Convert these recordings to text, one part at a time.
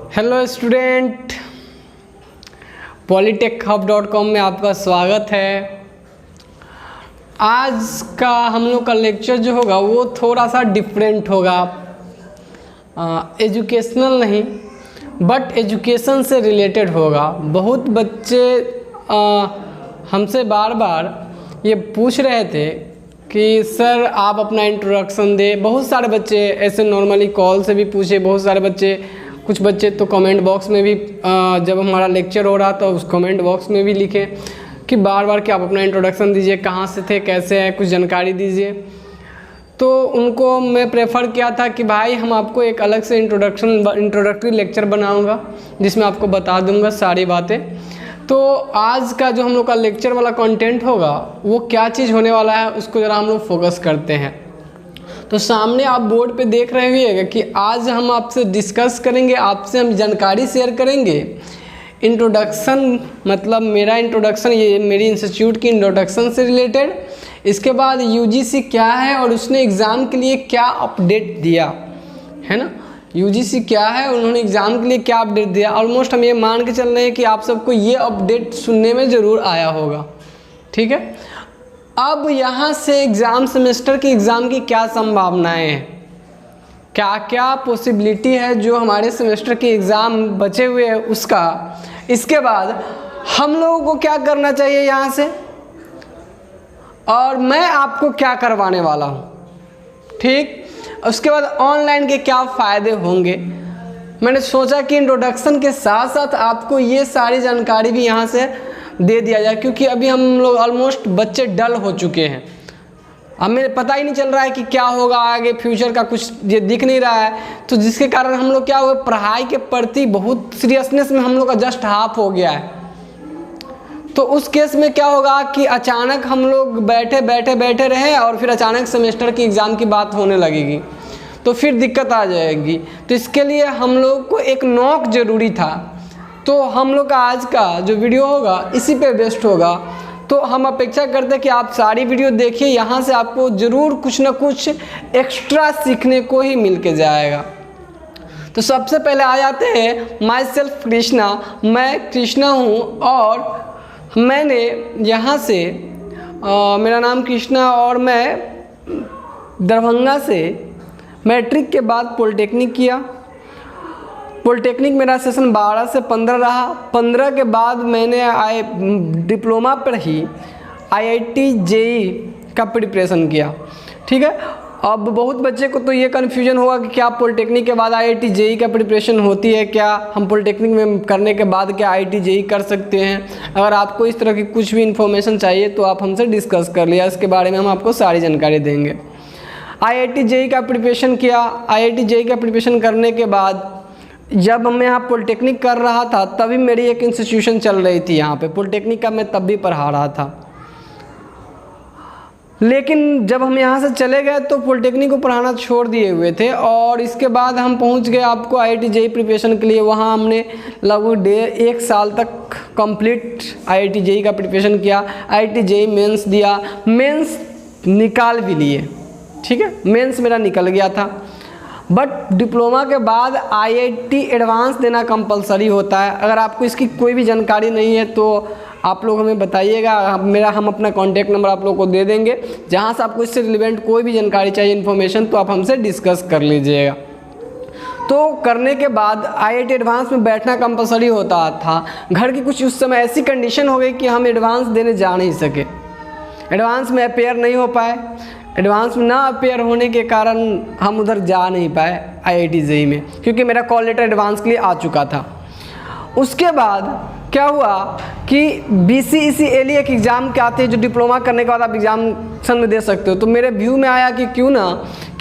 Hello student, polytechhub.com में आपका स्वागत है। आज का हम लोग का लेक्चर जो होगा वो थोड़ा सा डिफरेंट होगा। एजुकेशनल नहीं बट एजुकेशन से रिलेटेड होगा। बहुत बच्चे हमसे बार बार ये पूछ रहे थे कि सर आप अपना इंट्रोडक्शन दें। बहुत सारे बच्चे ऐसे नॉर्मली कॉल से भी पूछे, बहुत सारे बच्चे, कुछ बच्चे तो कमेंट बॉक्स में भी जब हमारा लेक्चर हो रहा था उस कमेंट बॉक्स में भी लिखे कि बार बार कि आप अपना इंट्रोडक्शन दीजिए, कहाँ से थे, कैसे हैं, कुछ जानकारी दीजिए। तो उनको मैं प्रेफर किया था कि भाई हम आपको एक अलग से इंट्रोडक्टरी लेक्चर बनाऊंगा जिसमें आपको बता दूंगा सारी बातें। तो आज का जो हम लोग का लेक्चर वाला कंटेंट होगा वो क्या चीज़ होने वाला है उसको ज़रा हम लोग फोकस करते हैं। तो सामने आप बोर्ड पे देख रहे होंगे कि आज हम आपसे डिस्कस करेंगे, आपसे हम जानकारी शेयर करेंगे। इंट्रोडक्शन मतलब मेरा इंट्रोडक्शन, ये मेरी इंस्टीट्यूट की इंट्रोडक्शन से रिलेटेड। इसके बाद यूजीसी क्या है और उसने एग्ज़ाम के लिए क्या अपडेट दिया है ना। यूजीसी क्या है, उन्होंने एग्ज़ाम के लिए क्या अपडेट दिया। ऑलमोस्ट हम ये मान के चल रहे हैं कि आप सबको ये अपडेट सुनने में ज़रूर आया होगा, ठीक है। अब यहाँ से एग्ज़ाम सेमेस्टर की एग्ज़ाम की क्या संभावनाएं हैं, क्या क्या पॉसिबिलिटी है जो हमारे सेमेस्टर के एग्ज़ाम बचे हुए हैं उसका। इसके बाद हम लोगों को क्या करना चाहिए यहाँ से, और मैं आपको क्या करवाने वाला हूँ, ठीक। उसके बाद ऑनलाइन के क्या फ़ायदे होंगे। मैंने सोचा कि इंट्रोडक्शन के साथ साथ आपको ये सारी जानकारी भी यहाँ से दे दिया जाए, क्योंकि अभी हम लोग ऑलमोस्ट बच्चे डल हो चुके हैं। हमें पता ही नहीं चल रहा है कि क्या होगा आगे, फ्यूचर का कुछ ये दिख नहीं रहा है। तो जिसके कारण हम लोग क्या हुआ, पढ़ाई के प्रति बहुत सीरियसनेस में हम लोग का जस्ट हाफ हो गया है। तो उस केस में क्या होगा कि अचानक हम लोग बैठे रहे और फिर अचानक सेमेस्टर की एग्ज़ाम की बात होने लगेगी तो फिर दिक्कत आ जाएगी। तो इसके लिए हम लोग को एक नॉक ज़रूरी था। तो हम लोग का आज का जो वीडियो होगा इसी पे बेस्ड होगा। तो हम अपेक्षा करते हैं कि आप सारी वीडियो देखिए, यहाँ से आपको ज़रूर कुछ ना कुछ एक्स्ट्रा सीखने को ही मिल के जाएगा। तो सबसे पहले आ जाते हैं माई सेल्फ कृष्णा। मैं कृष्णा हूँ और मैंने यहाँ से मेरा नाम कृष्णा और मैं दरभंगा से मैट्रिक के बाद पॉलिटेक्निक किया। पॉलिटेक्निक मेरा सेशन 12 से 15 रहा। 15 के बाद मैंने डिप्लोमा पर ही IIT JEE का प्रिपरेशन किया, ठीक है। अब बहुत बच्चे को तो ये कन्फ्यूजन होगा कि क्या पॉलिटेक्निक के बाद IIT JEE का प्रिपरेशन होती है, क्या हम पॉलिटेक्निक में करने के बाद क्या IIT JEE कर सकते हैं। अगर आपको इस तरह की कुछ भी इन्फॉर्मेशन चाहिए तो आप हमसे डिस्कस कर लिया, इसके बारे में हम आपको सारी जानकारी देंगे। IIT JEE का प्रिपरेशन किया। IIT JEE का प्रिपरेशन करने के बाद जब मैं यहाँ पॉलिटेक्निक कर रहा था तभी मेरी एक इंस्टीट्यूशन चल रही थी यहाँ पे, पॉलिटेक्निक का मैं तब भी पढ़ा रहा था। लेकिन जब हम यहाँ से चले गए तो पॉलिटेक्निक को पढ़ाना छोड़ दिए हुए थे और इसके बाद हम पहुँच गए आपको IIT JEE प्रिपरेशन के लिए। वहाँ हमने लगभग 1 साल तक कंप्लीट IIT JEE का प्रिपरेशन किया। IIT JEE मेंस दिया, मेंस निकाल भी लिए, ठीक है। मेंस मेरा निकल गया था। बट डिप्लोमा के बाद IIT एडवांस देना कंपलसरी होता है। अगर आपको इसकी कोई भी जानकारी नहीं है तो आप लोग हमें बताइएगा, हम अपना कॉन्टैक्ट नंबर आप लोग को दे देंगे। जहाँ से आपको इससे रिलेवेंट कोई भी जानकारी चाहिए, इन्फॉर्मेशन, तो आप हमसे डिस्कस कर लीजिएगा। तो करने के बाद IIT एडवांस में बैठना कंपलसरी होता था। घर की कुछ उस समय ऐसी कंडीशन हो गई कि हम एडवांस देने जा नहीं सके, एडवांस में अपेयर नहीं हो पाए। एडवांस में ना अपेयर होने के कारण हम उधर जा नहीं पाए IIT JEE में, क्योंकि मेरा कॉल लेटर एडवांस के लिए आ चुका था। उसके बाद क्या हुआ कि BCEC LE एक एग्ज़ाम के आते हैं जो डिप्लोमा करने के बाद आप एग्जामिनेशन में दे सकते हो। तो मेरे व्यू में आया कि क्यों ना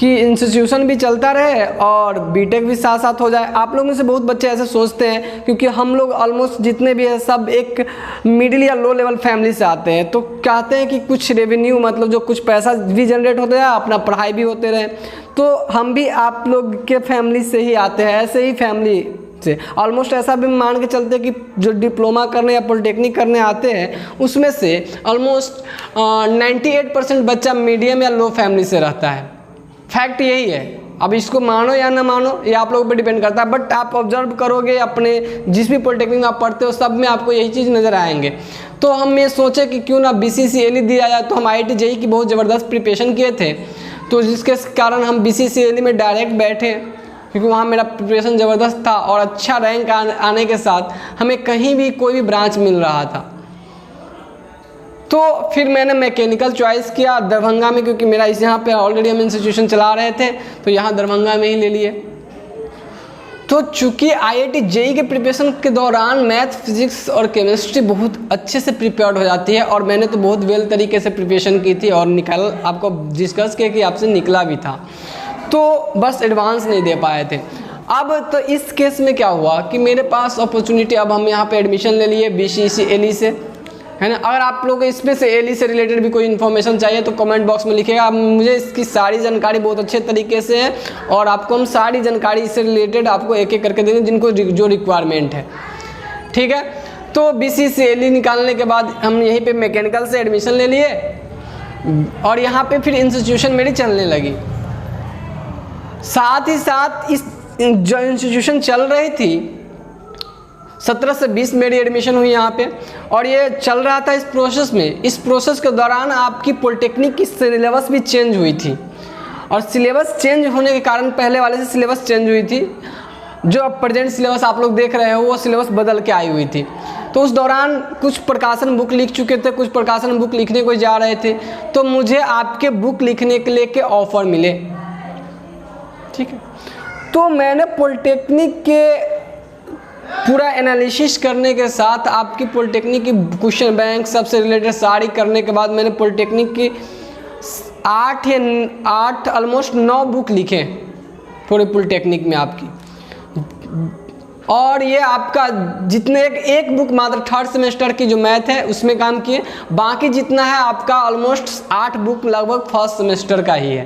कि इंस्टीट्यूशन भी चलता रहे और बीटेक भी साथ साथ हो जाए। आप लोगों में से बहुत बच्चे ऐसे सोचते हैं, क्योंकि हम लोग ऑलमोस्ट जितने भी हैं सब एक मिडिल या लो लेवल फैमिली से आते हैं। तो कहते हैं कि कुछ रेवेन्यू मतलब जो कुछ पैसा भी जनरेट होता है, अपना पढ़ाई भी होते रहे। तो हम भी आप लोग के फैमिली से ही आते हैं, ऐसे ही फैमिली से ऑलमोस्ट ऐसा भी मान के चलते कि जो डिप्लोमा करने या पॉलिटेक्निक करने आते हैं उसमें से ऑलमोस्ट 98% बच्चा मीडियम या लो फैमिली से रहता है। फैक्ट यही है। अब इसको मानो या ना मानो ये आप लोगों पर डिपेंड करता है, बट आप ऑब्जर्व करोगे अपने जिस भी पॉलिटेक्निक में आप पढ़ते हो सब में आपको यही चीज़ नज़र आएंगे। तो हम ये सोचे कि क्यों ना BCCLE दिया जाए, तो हम IIT JEE की बहुत ज़बरदस्त प्रिपरेशन किए थे, तो जिसके कारण हम BCCLE में डायरेक्ट बैठे, क्योंकि वहाँ मेरा प्रिपरेशन ज़बरदस्त था और अच्छा रैंक आने के साथ हमें कहीं भी कोई भी ब्रांच मिल रहा था। तो फिर मैंने मैकेनिकल चॉइस किया दरभंगा में, क्योंकि मेरा इस यहाँ पे ऑलरेडी हम इंस्टीट्यूशन चला रहे थे, तो यहाँ दरभंगा में ही ले लिए। तो चूँकि IIT JEE के प्रिपरेशन के दौरान मैथ, फिजिक्स और केमिस्ट्री बहुत अच्छे से प्रिपेयर्ड हो जाती है, और मैंने तो बहुत वेल तरीके से प्रिपरेशन की थी और आपको डिस्कस किया कि आपसे निकला भी था, तो बस एडवांस नहीं दे पाए थे। अब तो इस केस में क्या हुआ कि मेरे पास अपॉर्चुनिटी, अब हम यहाँ पे एडमिशन ले लिए BCCLE से, है ना। अगर आप लोग इसमें से LE से रिलेटेड भी कोई इन्फॉर्मेशन चाहिए तो कमेंट बॉक्स में लिखिएगा, मुझे इसकी सारी जानकारी बहुत अच्छे तरीके से है, और आपको हम सारी जानकारी इससे रिलेटेड आपको एक एक करके देंगे जिनको जो रिक्वायरमेंट है, ठीक है। तो BCCLE निकालने के बाद हम यहीं पे मैकेनिकल से एडमिशन ले लिए, और यहाँ पे फिर इंस्टीट्यूशन मेरी चलने लगी। साथ ही साथ इस जो इंस्टीट्यूशन चल रही थी 17 से 20 मेरी एडमिशन हुई यहाँ पे, और ये चल रहा था इस प्रोसेस में। इस प्रोसेस के दौरान आपकी पॉलिटेक्निक की सिलेबस भी चेंज हुई थी, और सिलेबस चेंज होने के कारण पहले वाले से सिलेबस चेंज हुई थी। जो अब प्रेजेंट सिलेबस आप लोग देख रहे हो वो सिलेबस बदल के आई हुई थी। तो उस दौरान कुछ प्रकाशन बुक लिख चुके थे, कुछ प्रकाशन बुक लिखने को जा रहे थे, तो मुझे आपके बुक लिखने के लिए ऑफर मिले, ठीक है। तो मैंने पॉलिटेक्निक के पूरा एनालिसिस करने के साथ आपकी पॉलिटेक्निक की क्वेश्चन बैंक सबसे रिलेटेड सारी करने के बाद मैंने पॉलिटेक्निक की 8 ऑलमोस्ट 9 बुक लिखे पूरे पॉलिटेक्निक में आपकी, और ये आपका जितने एक बुक मात्र 3rd सेमेस्टर की जो मैथ है उसमें काम किए, बाकी जितना है आपका ऑलमोस्ट 8 बुक लगभग 1st सेमेस्टर का ही है।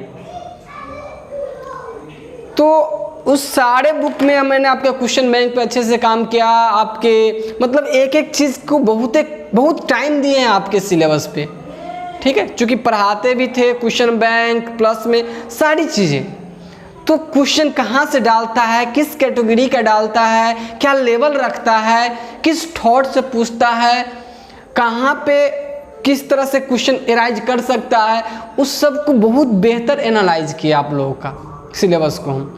तो उस सारे बुक में मैंने आपके क्वेश्चन बैंक पे अच्छे से काम किया, आपके मतलब एक एक चीज़ को बहुत टाइम दिए हैं आपके सिलेबस पे, ठीक है। क्योंकि पढ़ाते भी थे क्वेश्चन बैंक प्लस में सारी चीज़ें, तो क्वेश्चन कहाँ से डालता है, किस कैटेगरी का डालता है, क्या लेवल रखता है, किस थॉट से पूछता है, कहाँ पे किस तरह से क्वेश्चन एराइज कर सकता है, उस सब को बहुत बेहतर एनालाइज किया आप लोगों का सिलेबस को हम।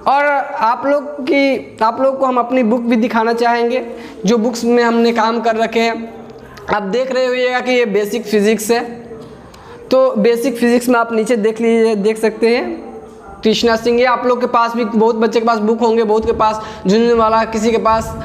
और आप लोग को हम अपनी बुक भी दिखाना चाहेंगे, जो बुक्स में हमने काम कर रखे हैं। आप देख रहे होइएगा कि ये बेसिक फिजिक्स है, तो बेसिक फिजिक्स में आप नीचे देख सकते हैं कृष्णा सिंह। ये आप लोग के पास भी बहुत बच्चे के पास बुक होंगे, बहुत के पास झुंझुनवाला, किसी के पास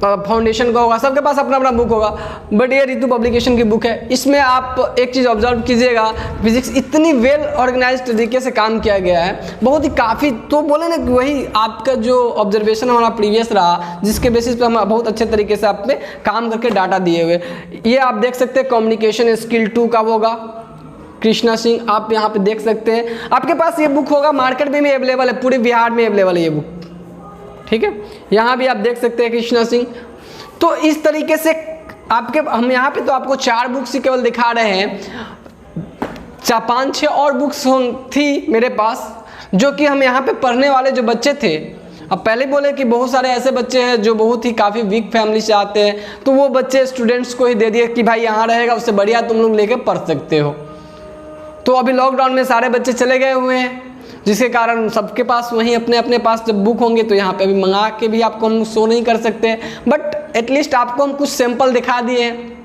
फाउंडेशन का होगा, सबके पास अपना अपना बुक होगा, बट ये ऋतु पब्लिकेशन की बुक है। इसमें आप एक चीज़ ऑब्जर्व कीजिएगा, फिजिक्स इतनी वेल ऑर्गेनाइज तरीके से काम किया गया है, बहुत ही काफ़ी। तो बोले ना कि वही आपका जो ऑब्जर्वेशन हमारा प्रीवियस रहा, जिसके बेसिस पे हम बहुत अच्छे तरीके से आप पे काम करके डाटा दिए हुए। ये आप देख सकते हैं कम्युनिकेशन स्किल 2 का होगा कृष्णा सिंह, आप यहाँ पे देख सकते हैं। आपके पास ये बुक होगा, मार्केट में भी अवेलेबल है, पूरे बिहार में अवेलेबल है ये बुक, ठीक है। यहाँ भी आप देख सकते हैं कृष्णा सिंह। तो इस तरीके से हम यहाँ पे तो आपको 4 बुक्स ही केवल दिखा रहे हैं, 5-6 और बुक्स थी मेरे पास, जो कि हम यहाँ पे पढ़ने वाले जो बच्चे थे। अब पहले बोले कि बहुत सारे ऐसे बच्चे हैं जो बहुत ही काफ़ी वीक फैमिली से आते हैं, तो वो बच्चे स्टूडेंट्स को ही दे दिए कि भाई यहाँ रहेगा, उससे बढ़िया तुम लोग लेके पढ़ सकते हो। तो अभी लॉकडाउन में सारे बच्चे चले गए हुए हैं, जिसके कारण सबके पास वहीं अपने पास जब बुक होंगे तो यहाँ पे भी मंगा के भी आपको हम शो नहीं कर सकते, बट एटलीस्ट आपको हम कुछ सैंपल दिखा दिए हैं,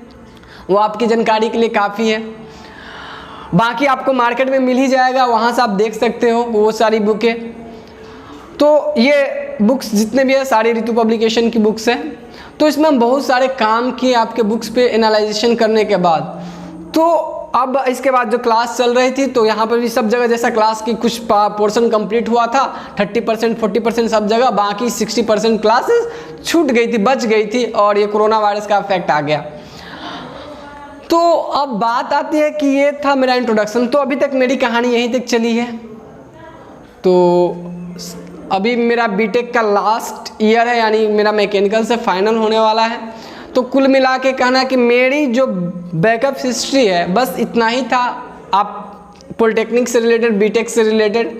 वो आपकी जानकारी के लिए काफ़ी है। बाकी आपको मार्केट में मिल ही जाएगा, वहाँ से आप देख सकते हो वो सारी बुकें। तो ये बुक्स जितने भी है सारी ऋतु पब्लिकेशन की बुक्स हैं। तो इसमें हम बहुत सारे काम किए आपके बुक्स पे एनालाइजेशन करने के बाद। तो अब इसके बाद जो क्लास चल रही थी, तो यहाँ पर भी सब जगह जैसा क्लास की कुछ पोर्शन कंप्लीट हुआ था, 30% 40% सब जगह, बाकी 60% क्लासेस छूट गई थी, बच गई थी, और ये कोरोना वायरस का इफेक्ट आ गया। तो अब बात आती है कि ये था मेरा इंट्रोडक्शन। तो अभी तक मेरी कहानी यहीं तक चली है। तो अभी मेरा बीटेक का लास्ट ईयर है, यानी मेरा मैकेनिकल से फाइनल होने वाला है। तो कुल मिला के कहना कि मेरी जो बैकअप हिस्ट्री है बस इतना ही था, आप पॉलिटेक्निक से रिलेटेड, बीटेक से रिलेटेड।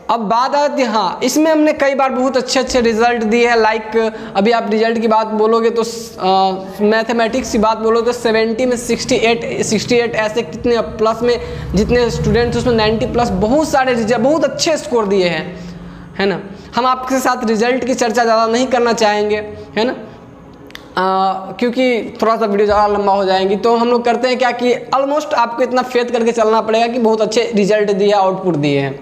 अब बात आती है, हाँ इसमें हमने कई बार बहुत अच्छे रिजल्ट दिए हैं। लाइक अभी आप रिजल्ट की बात बोलोगे तो मैथमेटिक्स की बात बोलो तो 70 में 68 ऐसे कितने प्लस में जितने स्टूडेंट्स उसमें 90 प्लस, बहुत सारे रिजल्ट, बहुत अच्छे स्कोर दिए हैं, है ना। हम आपके साथ रिजल्ट की चर्चा ज़्यादा नहीं करना चाहेंगे, है ना, क्योंकि थोड़ा सा वीडियो ज़्यादा लंबा हो जाएंगी। तो हम लोग करते हैं क्या कि ऑलमोस्ट आपको इतना फेथ करके चलना पड़ेगा कि बहुत अच्छे रिजल्ट दिए, आउटपुट दिए हैं।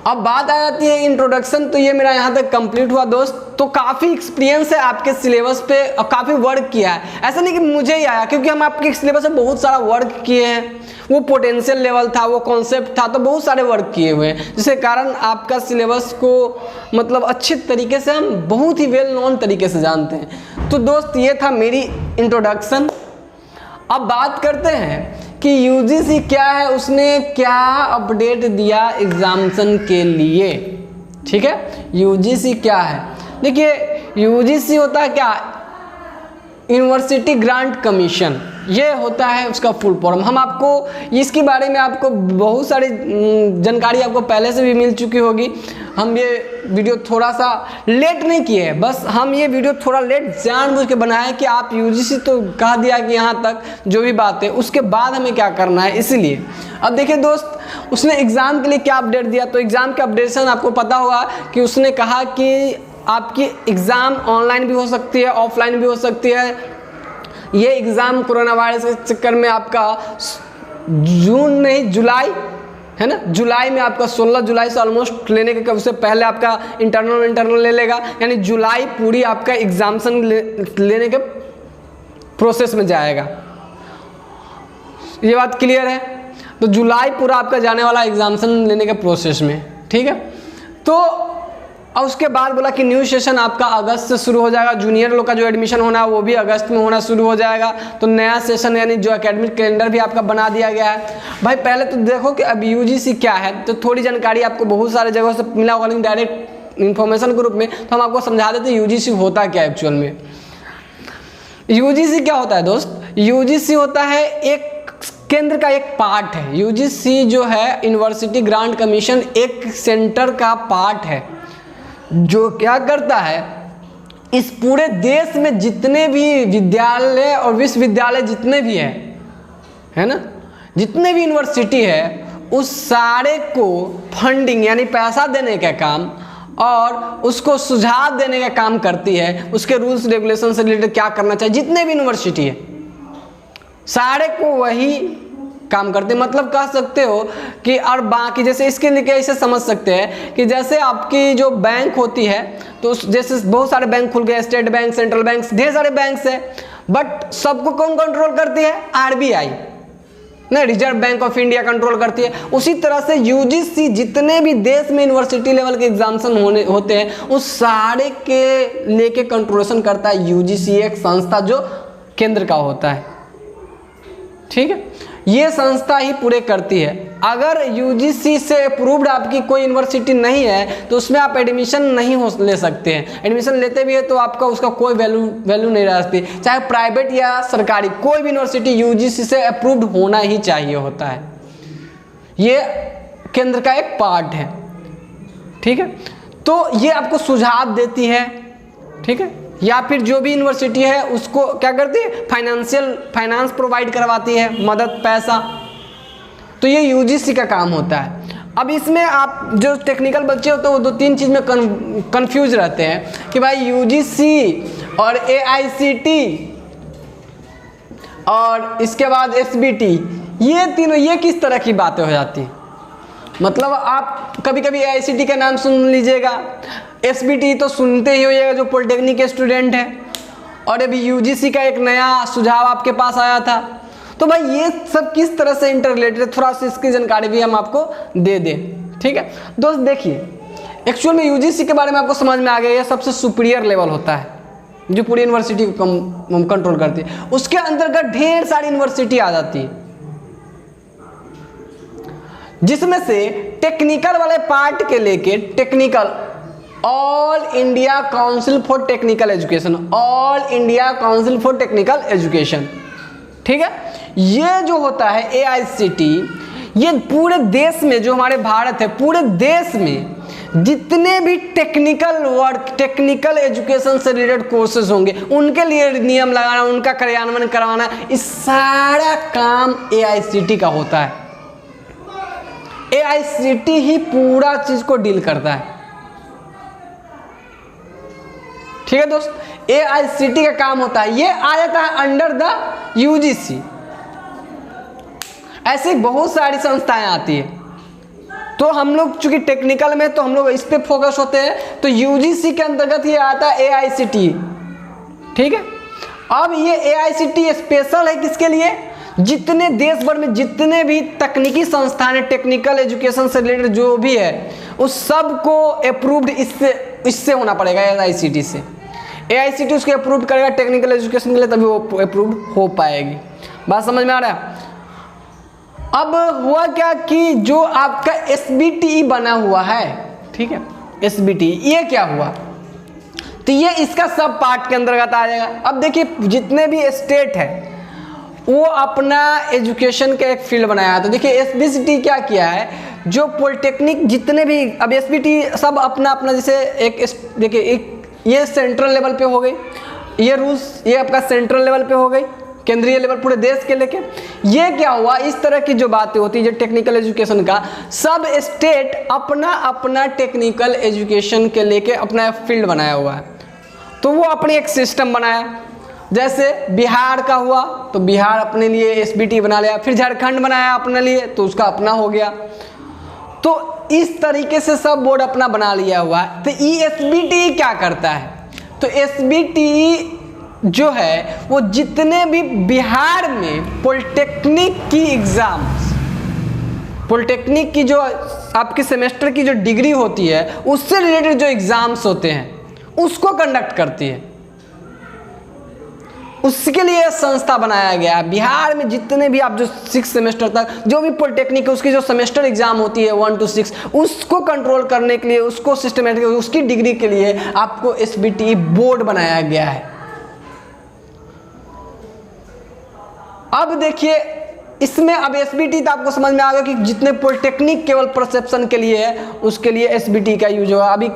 अब बात आ जाती है इंट्रोडक्शन, तो ये मेरा यहाँ तक कंप्लीट हुआ दोस्त। तो काफ़ी एक्सपीरियंस है आपके सिलेबस पे और काफ़ी वर्क किया है। ऐसा नहीं कि मुझे ही आया, क्योंकि हम आपके सिलेबस में बहुत सारा वर्क किए हैं। वो पोटेंशियल लेवल था, वो कॉन्सेप्ट था, तो बहुत सारे वर्क किए हुए हैं, जिसके कारण आपका सिलेबस को मतलब अच्छे तरीके से हम बहुत ही वेल नोन तरीके से जानते हैं। तो दोस्त ये था मेरी इंट्रोडक्शन। अब बात करते हैं कि यूजीसी क्या है, उसने क्या अपडेट दिया एग्जामिनेशन के लिए। ठीक है, यूजीसी क्या है? देखिए यूजीसी होता है क्या, यूनिवर्सिटी ग्रांट कमीशन, ये होता है उसका फुल फॉर्म। हम आपको इसके बारे में आपको बहुत सारी जानकारी आपको पहले से भी मिल चुकी होगी। हम ये वीडियो थोड़ा सा लेट नहीं किए हैं, बस हम ये वीडियो थोड़ा लेट जानबूझ के बनाए कि आप यूजीसी तो कह दिया कि यहाँ तक जो भी बात है, उसके बाद हमें क्या करना है, इसीलिए। अब देखिए दोस्त, उसने एग्ज़ाम के लिए क्या अपडेट दिया, तो एग्ज़ाम के अपडेशन आपको पता होगा कि उसने कहा कि आपकी एग्ज़ाम ऑनलाइन भी हो सकती है, ऑफलाइन भी हो सकती है। ये एग्ज़ाम कोरोना वायरस के चक्कर में आपका जून नहीं जुलाई, है ना, जुलाई में आपका 16 जुलाई से ऑलमोस्ट लेने के, उससे पहले आपका इंटरनल ले लेगा, यानी जुलाई पूरी आपका एग्जामिनेशन लेने के प्रोसेस में जाएगा। ये बात क्लियर है? तो जुलाई पूरा आपका जाने वाला एग्जामिनेशन लेने के प्रोसेस में, ठीक है। तो और उसके बाद बोला कि न्यू सेशन आपका अगस्त से शुरू हो जाएगा, जूनियर लोग का जो एडमिशन होना है वो भी अगस्त में होना शुरू हो जाएगा। तो नया सेशन यानी जो एकेडमिक कैलेंडर भी आपका बना दिया गया है। भाई पहले तो देखो कि अब यूजीसी क्या है, तो थोड़ी जानकारी आपको बहुत सारे जगहों से मिला होगा, लेकिन डायरेक्ट इन्फॉर्मेशन के रूप में तो हम आपको समझा देते हैं यूजीसी होता क्या है एक्चुअल में। यूजीसी क्या होता है दोस्त? यूजीसी होता है एक केंद्र का एक पार्ट है। यूजीसी जो है यूनिवर्सिटी ग्रांट कमीशन एक सेंटर का पार्ट है, जो क्या करता है, इस पूरे देश में जितने भी विद्यालय और विश्वविद्यालय जितने भी हैं, है ना, जितने भी यूनिवर्सिटी है, उस सारे को फंडिंग यानी पैसा देने का काम और उसको सुझाव देने का काम करती है। उसके रूल्स रेगुलेशन से रिलेटेड क्या करना चाहिए, जितने भी यूनिवर्सिटी है सारे को वही काम करते हैं। मतलब कह सकते हो कि और बाकी जैसे इसके लिए ऐसे समझ सकते हैं कि जैसे आपकी जो बैंक होती है, तो जैसे बहुत सारे बैंक खुल गए, स्टेट बैंक, सेंट्रल बैंक, ढेर सारे बैंक्स है, बट सबको कौन कंट्रोल करती है? आरबीआई ना, reserve bank of India control करती है। उसी तरह से यूजीसी जितने भी देश में यूनिवर्सिटी लेवल के एग्जामिनेशन होते हैं, उस सारे के लेके कंट्रोलेशन करता है यूजीसी, एक संस्था जो केंद्र का होता है। ठीक है, ये संस्था ही पूरे करती है। अगर यूजीसी से अप्रूव्ड आपकी कोई यूनिवर्सिटी नहीं है तो उसमें आप एडमिशन नहीं ले सकते हैं। एडमिशन लेते भी है तो आपका उसका कोई वैल्यू नहीं रहती, चाहे प्राइवेट या सरकारी, कोई भी यूनिवर्सिटी यूजीसी से अप्रूव्ड होना ही चाहिए होता है। ये केंद्र का एक पार्ट है, ठीक है। तो ये आपको सुझाव देती है, ठीक है, या फिर जो भी यूनिवर्सिटी है उसको क्या करती है, फाइनेंस प्रोवाइड करवाती है, मदद, पैसा। तो ये यूजीसी का काम होता है। अब इसमें आप जो टेक्निकल बच्चे होते हैं वो दो तीन चीज़ में कंफ्यूज रहते हैं कि भाई यूजीसी और एआईसीटी और इसके बाद एसबीटी, ये तीनों ये किस तरह की बातें हो जाती हैं। मतलब आप कभी कभी एआईसीटी का नाम सुन लीजिएगा, एसबीटी तो सुनते ही होइएगा जो पॉलिटेक्निक के स्टूडेंट है, और अभी यूजीसी का एक नया सुझाव आपके पास आया था। तो भाई ये सब किस तरह से इंटर रिलेटेड है, थोड़ा सा इसकी जानकारी भी हम आपको दे दें। ठीक है दोस्त, देखिए एक्चुअल में यूजीसी के बारे में आपको समझ में आ गया, ये सबसे सुपीरियर लेवल होता है जो पूरी यूनिवर्सिटी को कंट्रोल करती है। उसके अंतर्गत ढेर सारी यूनिवर्सिटी आ जाती है, जिसमें से टेक्निकल वाले पार्ट के लेके technical all India council for technical education, all India council for technical education, ठीक है। ये जो होता है एआईसीटी, ये पूरे देश में, जो हमारे भारत है, पूरे देश में जितने भी टेक्निकल वर्क, टेक्निकल एजुकेशन से रिलेटेड कोर्सेज होंगे, उनके लिए नियम लगाना, उनका कार्यान्वयन करवाना, इस सारा काम AICTE का होता है। AICTE ही पूरा चीज को डील करता है। ठीक है दोस्त, AICTE का काम होता है। ये आ जाता है अंडर द UGC। ऐसी बहुत सारी संस्थाएं आती है, तो हम लोग चूंकि टेक्निकल में, तो हम लोग इस पे फोकस होते हैं, तो UGC के अंतर्गत ये आता है AICTE। ठीक है, अब ये AICTE स्पेशल है किसके लिए? जितने देश भर में जितने भी तकनीकी संस्थान है, टेक्निकल एजुकेशन से रिलेटेड जो भी है, उस सब को अप्रूव्ड इससे होना पड़ेगा, AICTE से। AICTE उसको अप्रूव करेगा टेक्निकल एजुकेशन के लिए, तभी वो अप्रूव हो पाएगी। बात समझ में आ रहा है? अब हुआ क्या कि जो आपका SBTE बना हुआ है, ठीक है, SBTE ये क्या हुआ, तो ये इसका सब पार्ट के अंतर्गत आ जाएगा। अब देखिए, जितने भी स्टेट है वो अपना एजुकेशन का एक फील्ड बनाया है। तो देखिए SBTE क्या किया है, जो पॉलिटेक्निक जितने भी, अब SBTE सब अपना अपना, जैसे एक देखिए, एक ये सेंट्रल लेवल पे हो गई, ये रूल्स ये आपका सेंट्रल लेवल पे हो गई, केंद्रीय लेवल पूरे देश के लेके। ये क्या हुआ, इस तरह की जो बातें होती है, जो टेक्निकल एजुकेशन का, सब स्टेट अपना अपना टेक्निकल एजुकेशन के लेके अपना फील्ड बनाया हुआ है। तो वो अपनी एक सिस्टम बनाया। जैसे बिहार का हुआ तो बिहार अपने लिए SBTE बना लिया, फिर झारखंड बनाया अपने लिए तो उसका अपना हो गया। तो इस तरीके से सब बोर्ड अपना बना लिया हुआ है। तो SBTE क्या करता है, तो SBTE जो है वो जितने भी बिहार में पॉलिटेक्निक की एग्जाम्स, पॉलिटेक्निक की जो आपकी सेमेस्टर की जो डिग्री होती है, उससे रिलेटेड जो एग्जाम्स होते हैं उसको कंडक्ट करती है। उसके लिए संस्था बनाया गया है। बिहार में जितने भी आप जो 6 सेमेस्टर तक जो भी पॉलिटेक्निक है उसकी जो सेमेस्टर एग्जाम होती है 1 to 6, उसको कंट्रोल करने के लिए, उसको सिस्टमेटिक, उसकी डिग्री के लिए आपको SBTE बोर्ड बनाया गया है। अब देखिए इसमें, अब SBTE तो आपको समझ में आ गया कि जितने पॉलिटेक्निक केवल परसेप्शन के लिए है, उसके लिए SBTE का यूज होगा। अभी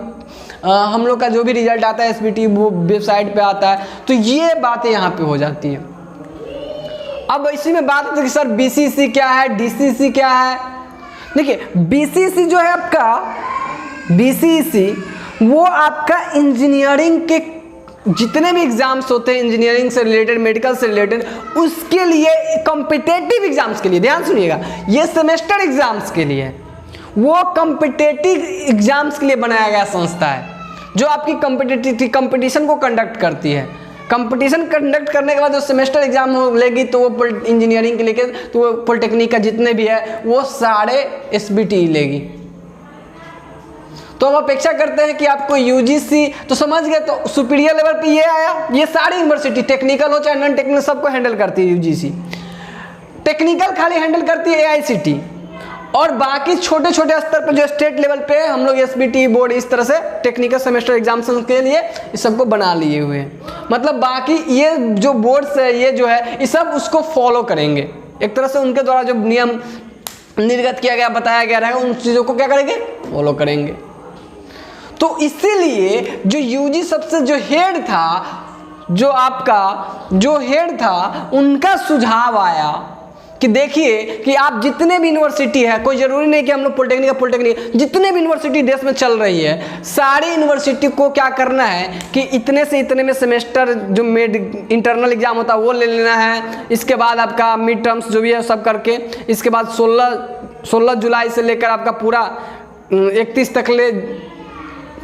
हम लोग का जो भी रिजल्ट आता है SBTE वो वेबसाइट पे आता है, तो ये बातें यहाँ पे हो जाती है। अब इसी में बात होती है कि सर BCC क्या है, DCC क्या है। देखिए BCC जो है आपका, BCC वो आपका इंजीनियरिंग के जितने भी एग्जाम्स होते हैं, इंजीनियरिंग से रिलेटेड, मेडिकल से रिलेटेड, उसके लिए कॉम्पिटेटिव एग्जाम्स के लिए, ध्यान सुनिएगा, ये सेमेस्टर एग्जाम्स के लिए, वो कॉम्पिटेटिव एग्जाम्स के लिए बनाया गया संस्था है, जो आपकी कंपटीशन को कंडक्ट करती है। कंपटीशन कंडक्ट करने के बाद जो सेमेस्टर एग्जाम लेगी, तो वो इंजीनियरिंग के लेके, तो वो पॉलिटेक्निक का जितने भी है वो सारे SBTE लेगी। तो हम अपेक्षा करते हैं कि आपको UGC तो समझ गए, तो सुपीरियर लेवल पे ये आया, ये सारी यूनिवर्सिटी टेक्निकल हो चाहे नॉन टेक्निकल सबको हैंडल करती है UGC। टेक्निकल खाली हैंडल करती है AICTE, और बाकी छोटे छोटे स्तर पर जो स्टेट लेवल पे हम लोग SBTE बोर्ड इस तरह से टेक्निकल सेमेस्टर एग्जामिनेशन के लिए इस सबको बना लिए हुए हैं। मतलब बाकी ये जो बोर्ड्स है, ये जो है, ये सब उसको फॉलो करेंगे, एक तरह से उनके द्वारा जो नियम निर्गत किया गया, बताया गया रहेगा, उन चीज़ों को क्या करेंगे, फॉलो करेंगे। तो इसीलिए जो UG सबसे जो हेड था, जो आपका जो हेड था, उनका सुझाव आया कि देखिए कि आप जितने भी यूनिवर्सिटी है, कोई जरूरी नहीं कि हम लोग पॉलिटेक्निक, जितने भी यूनिवर्सिटी देश में चल रही है, सारी यूनिवर्सिटी को क्या करना है कि इतने से इतने में सेमेस्टर जो इंटरनल एग्जाम होता है वो ले लेना है। इसके बाद आपका मिड टर्म्स जो भी है सब करके, इसके बाद 16 जुलाई से लेकर आपका पूरा 31 तक ले,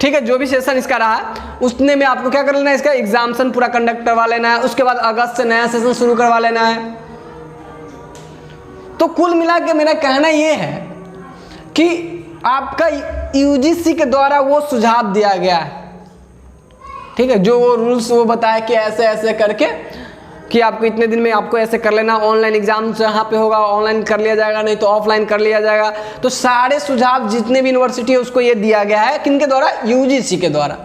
ठीक है, जो भी सेशन इसका रहा उसने में आपको क्या कर लेना है, इसका एग्जामिनेशन पूरा कंडक्ट करवा लेना है। उसके बाद अगस्त से नया सेशन शुरू करवा लेना है। तो कुल मिला के मेरा कहना ये है कि आपका UGC के द्वारा वो सुझाव दिया गया है, ठीक है, जो वो रूल्स वो बताया कि ऐसे ऐसे करके कि आपको इतने दिन में आपको ऐसे कर लेना, ऑनलाइन एग्जाम जहाँ पे होगा ऑनलाइन कर लिया जाएगा, नहीं तो ऑफलाइन कर लिया जाएगा। तो सारे सुझाव जितने भी यूनिवर्सिटी है उसको ये दिया गया है, किनके द्वारा, UGC के द्वारा।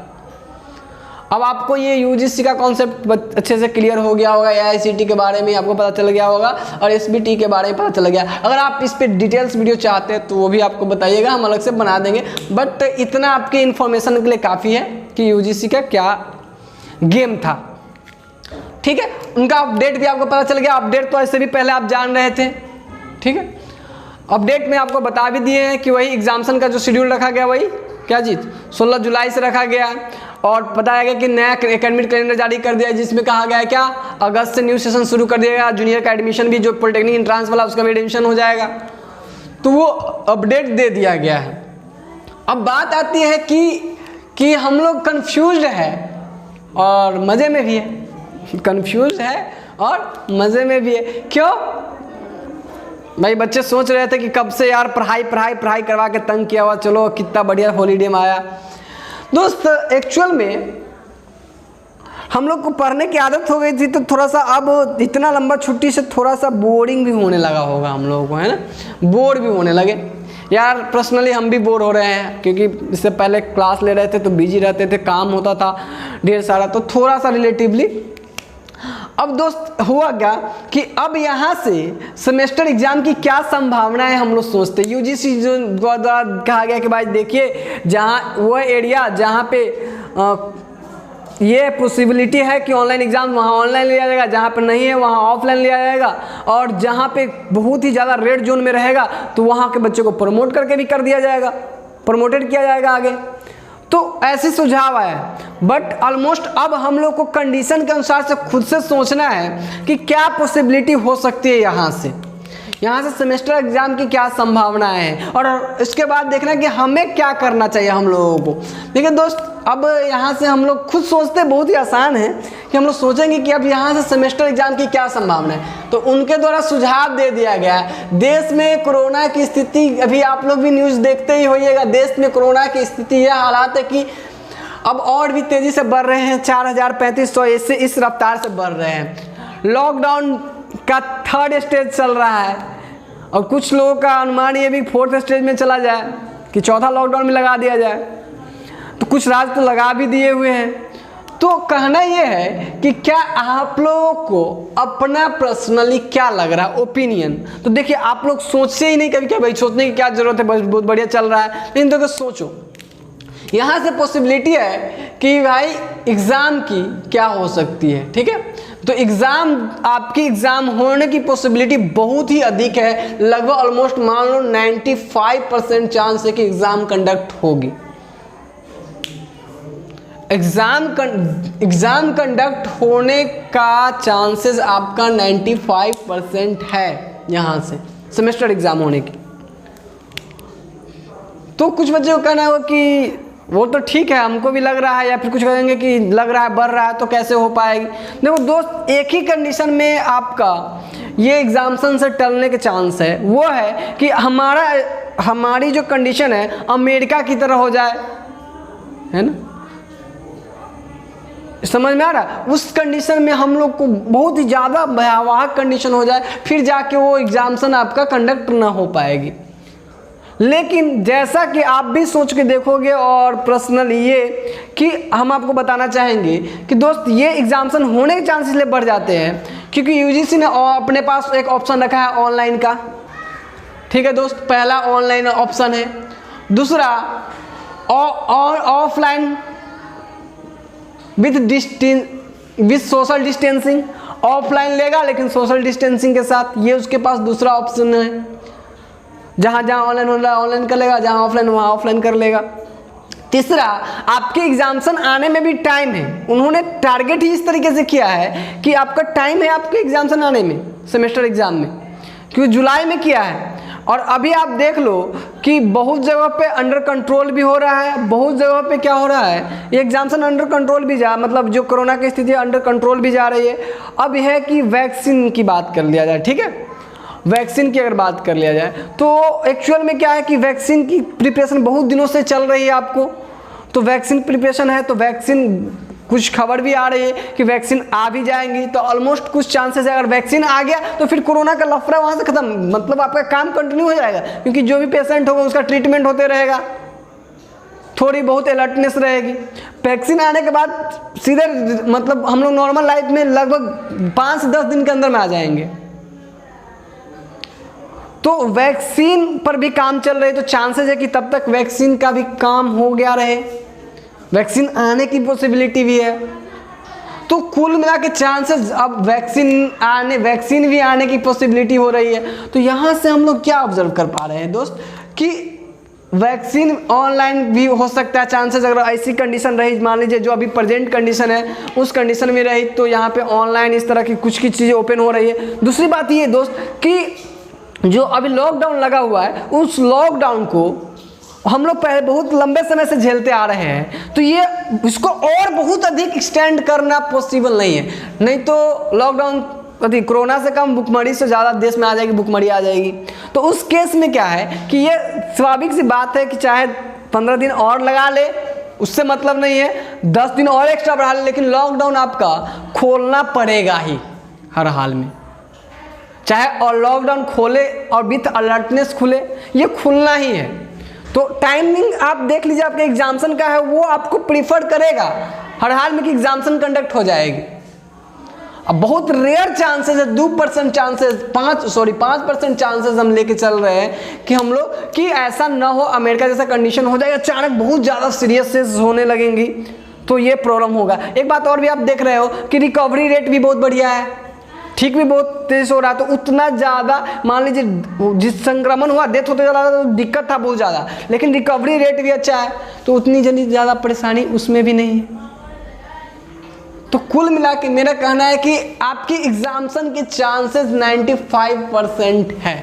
अब आपको ये यूजीसी का कॉन्सेप्ट अच्छे से क्लियर हो गया होगा, एआईसीटी के बारे में आपको पता चल गया होगा और एसबीटी के बारे में पता चल गया। अगर आप इस पे डिटेल्स वीडियो चाहते हैं तो वो भी आपको बताइएगा, हम अलग से बना देंगे। बट इतना आपके इन्फॉर्मेशन के लिए काफ़ी है कि यूजीसी का क्या गेम था, ठीक है। उनका अपडेट भी आपको पता चल गया। अपडेट तो ऐसे भी पहले आप जान रहे थे, ठीक है। अपडेट में आपको बता भी दिए हैं कि वही एग्जामिनेशन का जो शेड्यूल रखा गया वही क्या जी 16 जुलाई से रखा गया, और बताया गया कि नया एकेडमिक कैलेंडर जारी कर दिया है जिसमें कहा गया है क्या अगस्त से न्यू सेशन शुरू कर दिया गया। जूनियर का एडमिशन भी जो पॉलिटेक्निक एंट्रांस वाला उसका भी एडमिशन हो जाएगा, तो वो अपडेट दे दिया गया है। अब बात आती है कि हम लोग कन्फ्यूज्ड है और मज़े में भी है, कन्फ्यूज्ड है और मज़े में भी है। क्यों भाई? बच्चे सोच रहे थे कि कब से यार पढ़ाई करवा के तंग किया हुआ, चलो कितना बढ़िया हॉलीडे में आया। दोस्त एक्चुअल में हम लोग को पढ़ने की आदत हो गई थी, तो थोड़ा सा अब इतना लंबा छुट्टी से थोड़ा सा बोरिंग भी होने लगा होगा हम लोगों को, है ना, बोर भी होने लगे यार। पर्सनली हम भी बोर हो रहे हैं, क्योंकि इससे पहले क्लास ले रहे थे तो बिजी रहते थे, काम होता था ढेर सारा, तो थोड़ा सा रिलेटिवली। अब दोस्त हुआ क्या कि अब यहाँ से सेमेस्टर एग्जाम की क्या संभावना है हम लोग सोचते हैं। यूजीसी जो द्वारा कहा गया कि भाई देखिए, जहाँ वो एरिया जहाँ पे ये पॉसिबिलिटी है कि ऑनलाइन एग्जाम वहाँ ऑनलाइन लिया जाएगा, जहाँ पे नहीं है वहाँ ऑफलाइन लिया जाएगा, और जहाँ पे बहुत ही ज़्यादा रेड जोन में रहेगा तो वहाँ के बच्चे को प्रमोट करके भी कर दिया जाएगा, प्रमोटेड किया जाएगा आगे। तो ऐसे सुझाव आया, बट ऑलमोस्ट अब हम लोग को कंडीशन के अनुसार से खुद से सोचना है कि क्या पॉसिबिलिटी हो सकती है यहाँ से सेमेस्टर एग्जाम की क्या संभावना है, और इसके बाद देखना कि हमें क्या करना चाहिए हम लोगों को। देखिए दोस्त, अब यहाँ से हम लोग खुद सोचते बहुत ही आसान है कि हम लोग सोचेंगे कि अब यहाँ से सेमेस्टर एग्जाम की क्या संभावना है, तो उनके द्वारा सुझाव दे दिया गया है। देश में कोरोना की स्थिति, अभी आप लोग भी न्यूज़ देखते ही होइएगा, देश में कोरोना की स्थिति यह हालात है कि अब और भी तेज़ी से बढ़ रहे हैं, 4000-3500 इससे इस रफ्तार से बढ़ रहे हैं। लॉकडाउन का 3rd स्टेज चल रहा है, और कुछ लोगों का अनुमान ये भी 4th स्टेज में चला जाए कि 4था लॉकडाउन में लगा दिया जाए, तो कुछ राज्य तो लगा भी दिए हुए हैं। तो कहना ये है कि क्या आप लोगों को अपना पर्सनली क्या लग रहा है, ओपिनियन। तो देखिए, आप लोग सोचते ही नहीं कभी क्या भाई, सोचने की क्या जरूरत है, बहुत बढ़िया चल रहा है, लेकिन देखो सोचो, यहाँ से पॉसिबिलिटी है कि भाई एग्ज़ाम की क्या हो सकती है, ठीक है। तो एग्ज़ाम, आपकी एग्ज़ाम होने की पॉसिबिलिटी बहुत ही अधिक है, लगभग ऑलमोस्ट मान लो 95% चांस है कि एग्ज़ाम कंडक्ट होगी। एग्ज़ाम कंडक्ट होने का चांसेस आपका 95% है यहाँ से सेमेस्टर एग्ज़ाम होने की। तो कुछ बच्चों को कहना होगा कि वो तो ठीक है, हमको भी लग रहा है, या फिर कुछ कहेंगे कि लग रहा है, बढ़ रहा है, तो कैसे हो पाएगी। देखो दोस्त, एक ही कंडीशन में आपका ये एग्जामिनेशन से टलने के चांस है, वो है कि हमारी जो कंडीशन है अमेरिका की तरह हो जाए, है ना, समझ में आ रहा। उस कंडीशन में हम लोग को बहुत ही ज़्यादा भयावह कंडीशन हो जाए, फिर जाके वो एग्जामिनेशन आपका कंडक्ट ना हो पाएगी। लेकिन जैसा कि आप भी सोच के देखोगे, और पर्सनली ये कि हम आपको बताना चाहेंगे कि दोस्त, ये एग्जामिनेशन होने के चांसेस ले बढ़ जाते हैं, क्योंकि यूजीसी ने अपने पास एक ऑप्शन रखा है ऑनलाइन का, ठीक है दोस्त। पहला ऑनलाइन ऑप्शन है, दूसरा offline with social distancing. Offline लेगा लेकिन सोशल डिस्टेंसिंग के साथ, ये उसके पास दूसरा ऑप्शन है। जहाँ ऑनलाइन हो रहा है ऑनलाइन कर लेगा, जहाँ ऑफलाइन वहाँ ऑफलाइन कर लेगा। तीसरा, आपके एग्जामिनेशन आने में भी टाइम है। उन्होंने टारगेट ही इस तरीके से किया है कि आपका टाइम है आपके एग्जामिनेशन आने में, सेमेस्टर एग्जाम में, क्योंकि जुलाई में किया है। और अभी आप देख लो कि बहुत जगह पे अंडर कंट्रोल भी हो रहा है, बहुत जगह पे क्या हो रहा है, ये एग्जामिनेशन अंडर कंट्रोल भी मतलब जो कोरोना की स्थिति अंडर कंट्रोल भी जा रही है। अब यह है कि वैक्सीन की बात कर लिया जाए, ठीक है, वैक्सीन की अगर बात कर लिया जाए तो एक्चुअल में क्या है कि वैक्सीन की प्रिपरेशन बहुत दिनों से चल रही है आपको। तो वैक्सीन प्रिपरेशन है, तो वैक्सीन कुछ खबर भी आ रही है कि वैक्सीन आ भी जाएंगी, तो ऑलमोस्ट कुछ चांसेस है अगर वैक्सीन आ गया तो फिर कोरोना का लफड़ा वहाँ से खत्म, मतलब आपका काम कंटिन्यू हो जाएगा, क्योंकि जो भी पेशेंट होगा उसका ट्रीटमेंट होते रहेगा, थोड़ी बहुत अलर्टनेस रहेगी। वैक्सीन आने के बाद सीधे मतलब हम लोग नॉर्मल लाइफ में लगभग 5 से 10 दिन के अंदर में आ जाएंगे। तो वैक्सीन पर भी काम चल रहे, तो चांसेस है कि तब तक वैक्सीन का भी काम हो गया रहे, वैक्सीन आने की पॉसिबिलिटी भी है। तो कुल मिला के चांसेस अब वैक्सीन भी आने की पॉसिबिलिटी हो रही है। तो यहाँ से हम लोग क्या ऑब्जर्व कर पा रहे हैं दोस्त कि वैक्सीन ऑनलाइन भी हो सकता है चांसेस, अगर ऐसी कंडीशन रही, मान लीजिए जो अभी प्रेजेंट कंडीशन है उस कंडीशन में रही, तो यहाँ पे ऑनलाइन इस तरह की कुछ चीज़ें ओपन हो रही है। दूसरी बात ये दोस्त कि जो अभी लॉकडाउन लगा हुआ है, उस लॉकडाउन को हम लोग पहले बहुत लंबे समय से झेलते आ रहे हैं, तो ये इसको और बहुत अधिक एक्सटेंड करना पॉसिबल नहीं है। नहीं तो लॉकडाउन कोरोना से कम भुखमरी से ज़्यादा देश में आ जाएगी, भुखमरी आ जाएगी। तो उस केस में क्या है कि ये स्वाभाविक सी बात है कि चाहे 15 दिन और लगा ले, उससे मतलब नहीं है, 10 दिन और एक्स्ट्रा बढ़ा ले, लेकिन लॉकडाउन आपका खोलना पड़ेगा ही हर हाल में। चाहे और लॉकडाउन खोले और विथ अलर्टनेस खुले, ये खुलना ही है। तो टाइमिंग आप देख लीजिए, आपके एग्जाम्सन का है वो आपको प्रीफर करेगा हर हाल में कि एग्जाम्सन कंडक्ट हो जाएगी। अब बहुत रेयर चांसेस है, 2% चांसेस 5% चांसेस हम लेके चल रहे हैं कि हम लोग कि ऐसा ना हो, अमेरिका जैसा कंडीशन हो जाएगा, अचानक बहुत ज़्यादा सीरियस होने लगेंगी, तो ये प्रॉब्लम होगा। एक बात और भी आप देख रहे हो कि रिकवरी रेट भी बहुत बढ़िया है, ठीक भी बहुत तेज हो रहा है। तो उतना ज़्यादा मान लीजिए जिस संक्रमण हुआ, डेथ होते जा रहा था तो दिक्कत था बहुत ज़्यादा, लेकिन रिकवरी रेट भी अच्छा है, तो उतनी जल्दी ज़्यादा परेशानी उसमें भी नहीं है। तो कुल मिला के मेरा कहना है कि आपकी एग्जाम्सन के चांसेस 95% है।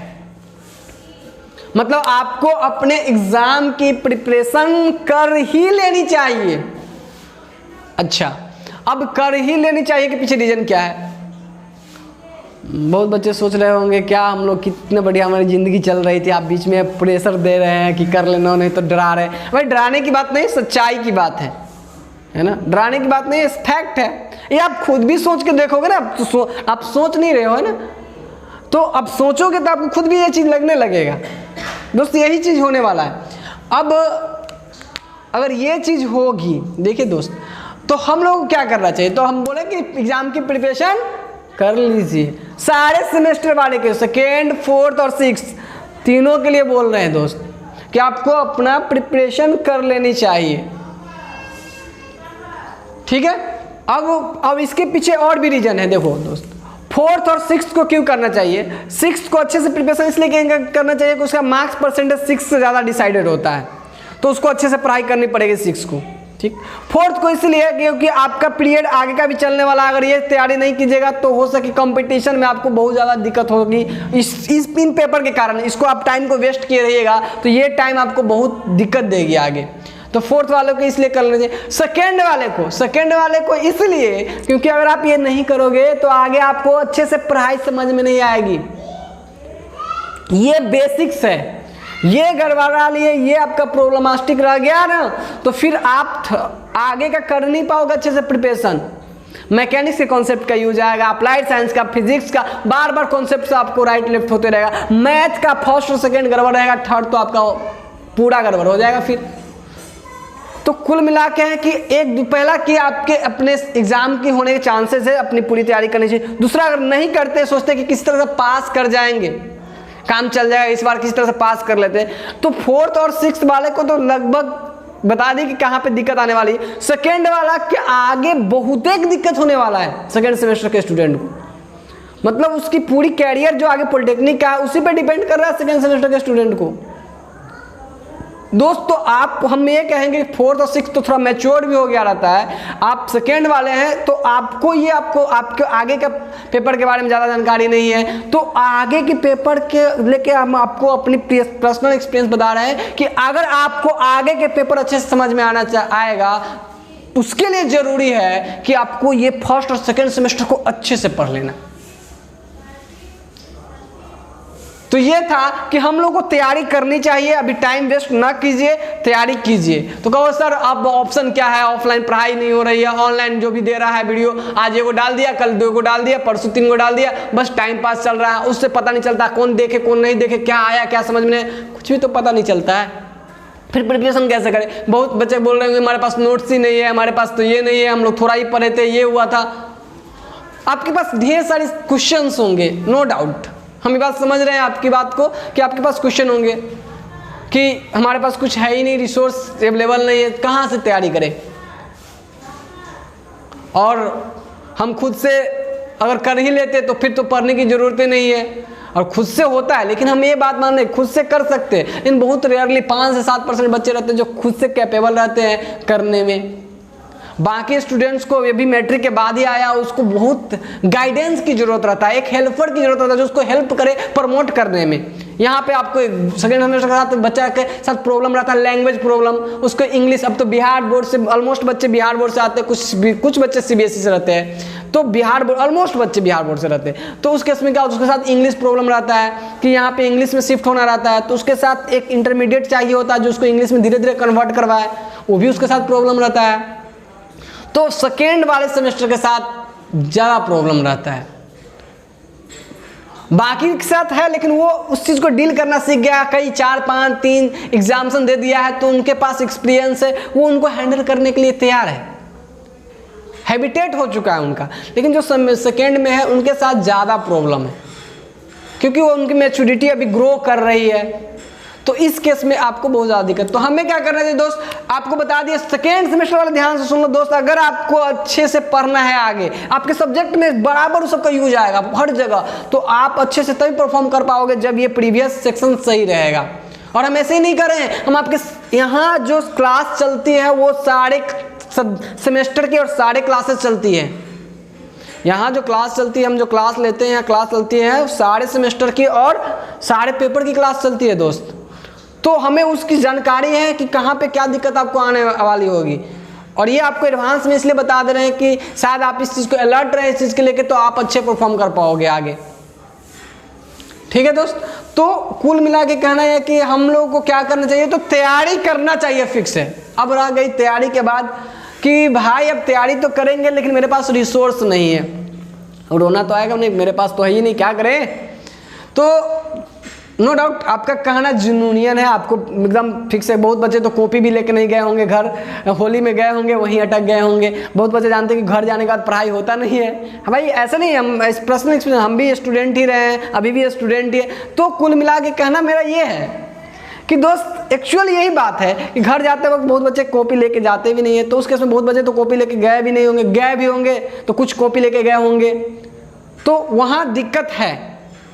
मतलब आपको अपने एग्जाम की प्रिपरेशन कर ही लेनी चाहिए। अच्छा, अब कर ही लेनी चाहिए कि पीछे रीजन क्या है? बहुत बच्चे सोच रहे होंगे क्या हम लोग कितने बढ़िया हमारी ज़िंदगी चल रही थी, आप बीच में प्रेशर दे रहे हैं कि कर लेना, नहीं तो डरा रहे हैं। भाई डराने की बात नहीं, सच्चाई की बात है ना, डराने की बात नहीं, फैक्ट है। ये आप खुद भी सोच के देखोगे ना, आप सोच नहीं रहे हो है ना, तो अब सोचोगे तो आपको खुद भी ये चीज़ लगने लगेगा। दोस्त यही चीज़ होने वाला है। अब अगर ये चीज़ होगी, देखिए दोस्त, तो हम लोग को क्या करना चाहिए? तो हम बोले कि एग्ज़ाम की प्रिपरेशन कर लीजिए, सारे सेमेस्टर वाले के, सेकेंड, फोर्थ और सिक्स्थ तीनों के लिए बोल रहे हैं दोस्त कि आपको अपना प्रिपरेशन कर लेनी चाहिए, ठीक है। अब इसके पीछे और भी रीजन है। देखो दोस्त, फोर्थ और सिक्स्थ को क्यों करना चाहिए? सिक्स्थ को अच्छे से प्रिपरेशन इसलिए करना चाहिए कि उसका मार्क्स परसेंटेज सिक्स से ज़्यादा डिसाइडेड होता है, तो उसको अच्छे से पढ़ाई करनी पड़ेगी सिक्स को, ठीक। फोर्थ को इसलिए क्योंकि आपका पीरियड आगे का भी चलने वाला, अगर ये तैयारी नहीं कीजिएगा तो हो सके कंपटीशन में आपको बहुत ज़्यादा दिक्कत होगी इन पेपर के कारण। इसको आप टाइम को वेस्ट किए रहिएगा तो ये टाइम आपको बहुत दिक्कत देगी आगे। तो फोर्थ वाले को इसलिए कर लीजिए। सेकेंड वाले को इसलिए क्योंकि अगर आप ये नहीं करोगे तो आगे आपको अच्छे से पढ़ाई समझ में नहीं आएगी। ये बेसिक्स है, ये गड़बड़ा लिए, ये आपका प्रॉब्लमास्टिक रह गया ना, तो फिर आप आगे का कर नहीं पाओगे अच्छे से प्रिपरेशन। मैकेनिक्स के कॉन्सेप्ट का यूज आएगा, अप्लाइड साइंस का, फिजिक्स का, बार बार कॉन्सेप्ट आपको राइट लेफ्ट होते रहेगा। मैथ का फर्स्ट और सेकेंड गड़बड़ रहेगा, थर्ड तो आपका पूरा गड़बड़ हो जाएगा फिर। तो कुल मिला के है कि एक पहला कि आपके अपने एग्जाम की होने के चांसेस है, अपनी पूरी तैयारी करनी चाहिए। दूसरा, अगर नहीं करते, सोचते कि किस तरह से पास कर जाएंगे, काम चल जाएगा, इस बार किस तरह से पास कर लेते हैं, तो फोर्थ और सिक्स्थ वाले को तो लगभग बता दी कि कहाँ पे दिक्कत आने वाली है। सेकेंड वाला के आगे बहुत एक दिक्कत होने वाला है सेकेंड सेमेस्टर के स्टूडेंट को, मतलब उसकी पूरी कैरियर जो आगे पॉलिटेक्निक का है उसी पे डिपेंड कर रहा है सेकेंड सेमेस्टर के स्टूडेंट को। दोस्तों हम ये कहेंगे फोर्थ और सिक्स्थ तो थोड़ा मैच्योर्ड भी हो गया रहता है, आप सेकेंड वाले हैं तो आपको आपके आगे का पेपर के बारे में ज़्यादा जानकारी नहीं है, तो आगे के पेपर के लेके हम आपको अपनी पर्सनल एक्सपीरियंस बता रहे हैं कि अगर आपको आगे के पेपर अच्छे से समझ में आएगा, उसके लिए ज़रूरी है कि आपको ये फर्स्ट और सेकेंड सेमेस्टर को अच्छे से पढ़ लेना। तो ये था कि हम लोग को तैयारी करनी चाहिए, अभी टाइम वेस्ट ना कीजिए, तैयारी कीजिए। तो कहो सर अब ऑप्शन क्या है, ऑफलाइन पढ़ाई नहीं हो रही है, ऑनलाइन जो भी दे रहा है वीडियो, आज एगो डाल दिया, कल दो को डाल दिया, परसों 3 को डाल दिया, बस टाइम पास चल रहा है, उससे पता नहीं चलता कौन देखे कौन नहीं देखे, क्या आया क्या समझ में, कुछ भी तो पता नहीं चलता है। फिर प्रिपरेशन कैसे करें? बहुत बच्चे बोल रहे होंगे हमारे पास नोट्स ही नहीं है, हमारे पास तो ये नहीं है, हम लोग थोड़ा ही पढ़े थे, ये हुआ था। आपके पास ढेर सारे क्वेश्चंस होंगे, नो डाउट। हम ये बात समझ रहे हैं आपकी बात को कि आपके पास क्वेश्चन होंगे कि हमारे पास कुछ है ही नहीं, रिसोर्स अवेलेबल नहीं है, कहाँ से तैयारी करें। और हम खुद से अगर कर ही लेते तो फिर तो पढ़ने की ज़रूरत ही नहीं है। और खुद से होता है, लेकिन हम ये बात मान रहे खुद से कर सकते हैं, लेकिन बहुत रेयरली 5 से 7% बच्चे रहते हैं जो खुद से कैपेबल रहते हैं करने में। बाकी स्टूडेंट्स को ये भी मैट्रिक के बाद ही आया, उसको बहुत गाइडेंस की जरूरत रहता है, एक हेल्पर की जरूरत रहता है जो उसको हेल्प करे प्रमोट करने में। यहाँ पे आपको सेकेंड सेमेस्टर के साथ बच्चा के साथ प्रॉब्लम रहता है, लैंग्वेज प्रॉब्लम, उसको इंग्लिश। अब तो बिहार बोर्ड से ऑलमोस्ट बच्चे बिहार बोर्ड से आते हैं, कुछ बच्चे CBSE से रहते हैं, तो बिहार बोर्ड ऑलमोस्ट बच्चे बिहार बोर्ड से रहते हैं। तो उस केस में क्या होता है, उसके साथ इंग्लिश प्रॉब्लम रहता है कि यहाँ पे इंग्लिश में शिफ्ट होना रहता है, तो उसके साथ एक इंटरमीडिएट चाहिए होता है जो उसको इंग्लिश में धीरे धीरे कन्वर्ट करवाए, वो भी उसके साथ प्रॉब्लम रहता है। तो सेकेंड वाले सेमेस्टर के साथ ज़्यादा प्रॉब्लम रहता है, बाकी के साथ है, लेकिन वो उस चीज़ को डील करना सीख गया, कई 4, 5, 3 एग्जाम्सन दे दिया है, तो उनके पास एक्सपीरियंस है, वो उनको हैंडल करने के लिए तैयार है, हैबिटेट हो चुका है उनका। लेकिन जो सेकेंड में है उनके साथ ज़्यादा प्रॉब्लम है, क्योंकि वो उनकी मैच्योरिटी अभी ग्रो कर रही है। तो इस केस में आपको बहुत ज़्यादा दिक्कत। तो हमें क्या करना चाहिए दोस्त, आपको बता दिए सेकेंड सेमेस्टर वाले, ध्यान से सुन लो दोस्त। अगर आपको अच्छे से पढ़ना है, आगे आपके सब्जेक्ट में बराबर सबका यूज आएगा हर जगह, तो आप अच्छे से तभी परफॉर्म कर पाओगे जब ये प्रीवियस सेक्शन सही रहेगा। और हम ऐसे ही नहीं कर रहे हैं, हम आपके यहाँ जो क्लास चलती है वो सारे सेमेस्टर की और सारे क्लासेस चलती है। यहाँ जो क्लास चलती है, हम जो क्लास लेते हैं, क्लास चलती है सारे सेमेस्टर की और सारे पेपर की क्लास चलती है दोस्त। तो हमें उसकी जानकारी है कि कहाँ पे क्या दिक्कत आपको आने वाली होगी, और ये आपको एडवांस में इसलिए बता दे रहे हैं कि शायद आप इस चीज़ को अलर्ट रहें इस चीज़ के लेके, तो आप अच्छे परफॉर्म कर पाओगे आगे। ठीक है दोस्त, तो कुल मिला के कहना है कि हम लोगों को क्या करना चाहिए, तो तैयारी करना चाहिए फिक्स है। अब रह गई तैयारी के बाद कि भाई अब तैयारी तो करेंगे लेकिन मेरे पास रिसोर्स नहीं है, रोना तो आएगा नहीं, मेरे पास तो है ही नहीं, क्या करें। तो नो डाउट आपका कहना जुनूनियन है, आपको एकदम फिक्स है। बहुत बच्चे तो कॉपी भी लेके नहीं गए होंगे घर, होली में गए होंगे वहीं अटक गए होंगे। बहुत बच्चे जानते हैं कि घर जाने के बाद पढ़ाई होता नहीं है। भाई ऐसा नहीं, हम पर्सनल एक्सपीरियंस, हम भी स्टूडेंट ही रहे हैं, अभी भी स्टूडेंट ही है। तो कुल मिला के कहना मेरा ये है कि दोस्त एक्चुअल यही बात है कि घर जाते वक्त बहुत बच्चे कॉपी लेके जाते भी नहीं है, तो उस केस में बहुत बच्चे तो कॉपी लेके गए भी नहीं होंगे, गए भी होंगे तो कुछ कॉपी लेके गए होंगे, तो वहाँ दिक्कत है,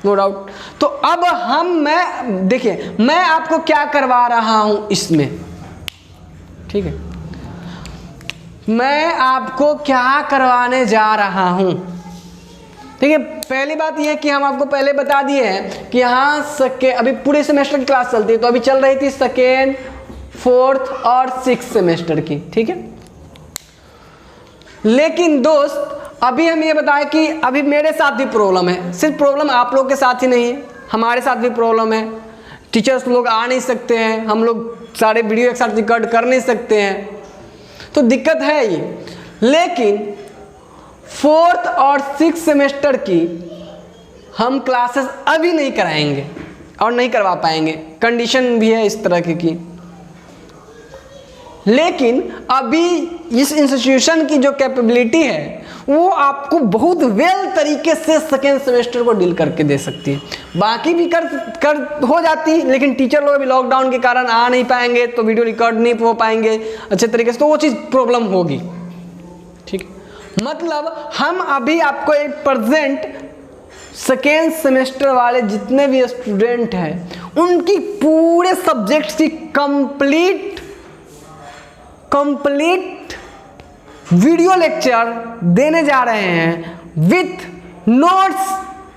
नो डाउट। तो अब मैं देखिए मैं आपको क्या करवा रहा हूं इसमें, ठीक है, मैं आपको क्या करवाने जा रहा हूं। ठीक है, पहली बात यह कि हम आपको पहले बता दिए हैं कि यहाँ अभी पूरे सेमेस्टर की क्लास चलती है, तो अभी चल रही थी सेकेंड, फोर्थ और 6th सेमेस्टर की। ठीक है, लेकिन दोस्त अभी हम ये बताएं कि अभी मेरे साथ भी प्रॉब्लम है, सिर्फ प्रॉब्लम आप लोग के साथ ही नहीं है, हमारे साथ भी प्रॉब्लम है। टीचर्स लोग आ नहीं सकते हैं, हम लोग सारे वीडियो एक साथ रिकॉर्ड कर नहीं सकते हैं, तो दिक्कत है ये। लेकिन 4th और 6th सेमेस्टर की हम क्लासेस अभी नहीं कराएंगे और नहीं करवा पाएंगे, कंडीशन भी है इस तरह की। लेकिन अभी इस इंस्टीट्यूशन की जो कैपेबिलिटी है वो आपको बहुत वेल तरीके से सेकेंड सेमेस्टर को डील करके दे सकती है। बाकी भी कर हो जाती, लेकिन टीचर लोग अभी लॉकडाउन के कारण आ नहीं पाएंगे, तो वीडियो रिकॉर्ड नहीं हो पाएंगे अच्छे तरीके से, तो वो चीज़ प्रॉब्लम होगी। ठीक है, मतलब हम अभी आपको एक प्रेजेंट सेकेंड सेमेस्टर वाले जितने भी स्टूडेंट हैं उनकी पूरे सब्जेक्ट्स की कंप्लीट वीडियो लेक्चर देने जा रहे हैं विथ नोट्स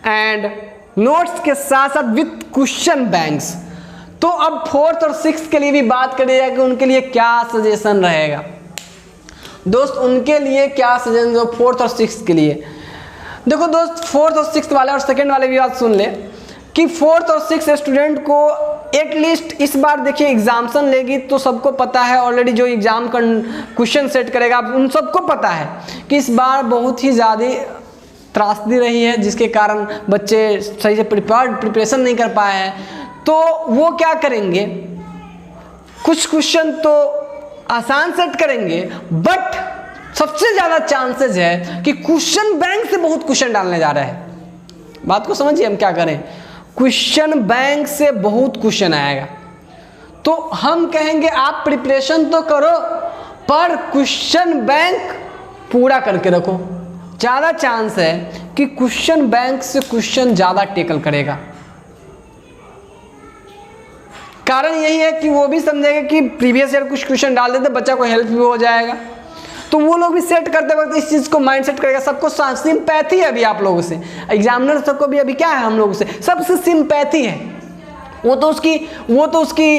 एंड नोट्स के साथ साथ विथ क्वेश्चन बैंक्स। तो अब 4th और 6th के लिए भी बात करिएगा कि उनके लिए क्या सजेशन रहेगा दोस्त, उनके लिए क्या सजेशन जो 4th और 6th के लिए। देखो दोस्त, 4th और 6th वाले और सेकेंड वाले भी बात सुन ले कि 4th और 6th स्टूडेंट को एटलीस्ट इस बार देखिए एग्जाम्सन लेगी तो सबको पता है ऑलरेडी, जो एग्जाम क्वेश्चन सेट करेगा उन सबको पता है कि इस बार बहुत ही ज़्यादा त्रासदी रही है, जिसके कारण बच्चे सही से प्रिपरेशन नहीं कर पाए हैं। तो वो क्या करेंगे, कुछ क्वेश्चन तो आसान सेट करेंगे, बट सबसे ज्यादा चांसेस है कि क्वेश्चन बैंक से बहुत क्वेश्चन डालने जा रहे हैं। बात को समझिए, हम क्या करें, क्वेश्चन बैंक से बहुत क्वेश्चन आएगा, तो हम कहेंगे आप प्रिपरेशन तो करो पर क्वेश्चन बैंक पूरा करके रखो। ज्यादा चांस है कि क्वेश्चन बैंक से क्वेश्चन ज्यादा टेकल करेगा। कारण यही है कि वो भी समझेगा कि प्रीवियस ईयर कुछ क्वेश्चन डाल देते, बच्चा को हेल्प भी हो जाएगा, तो वो लोग भी सेट करते वक्त इस चीज को माइंड सेट करेगा। सबको सिंपैथी है अभी आप लोगों से, एग्जामिनर सबको भी अभी क्या है, हम लोगों से सबसे सिंपैथी है। वो तो उसकी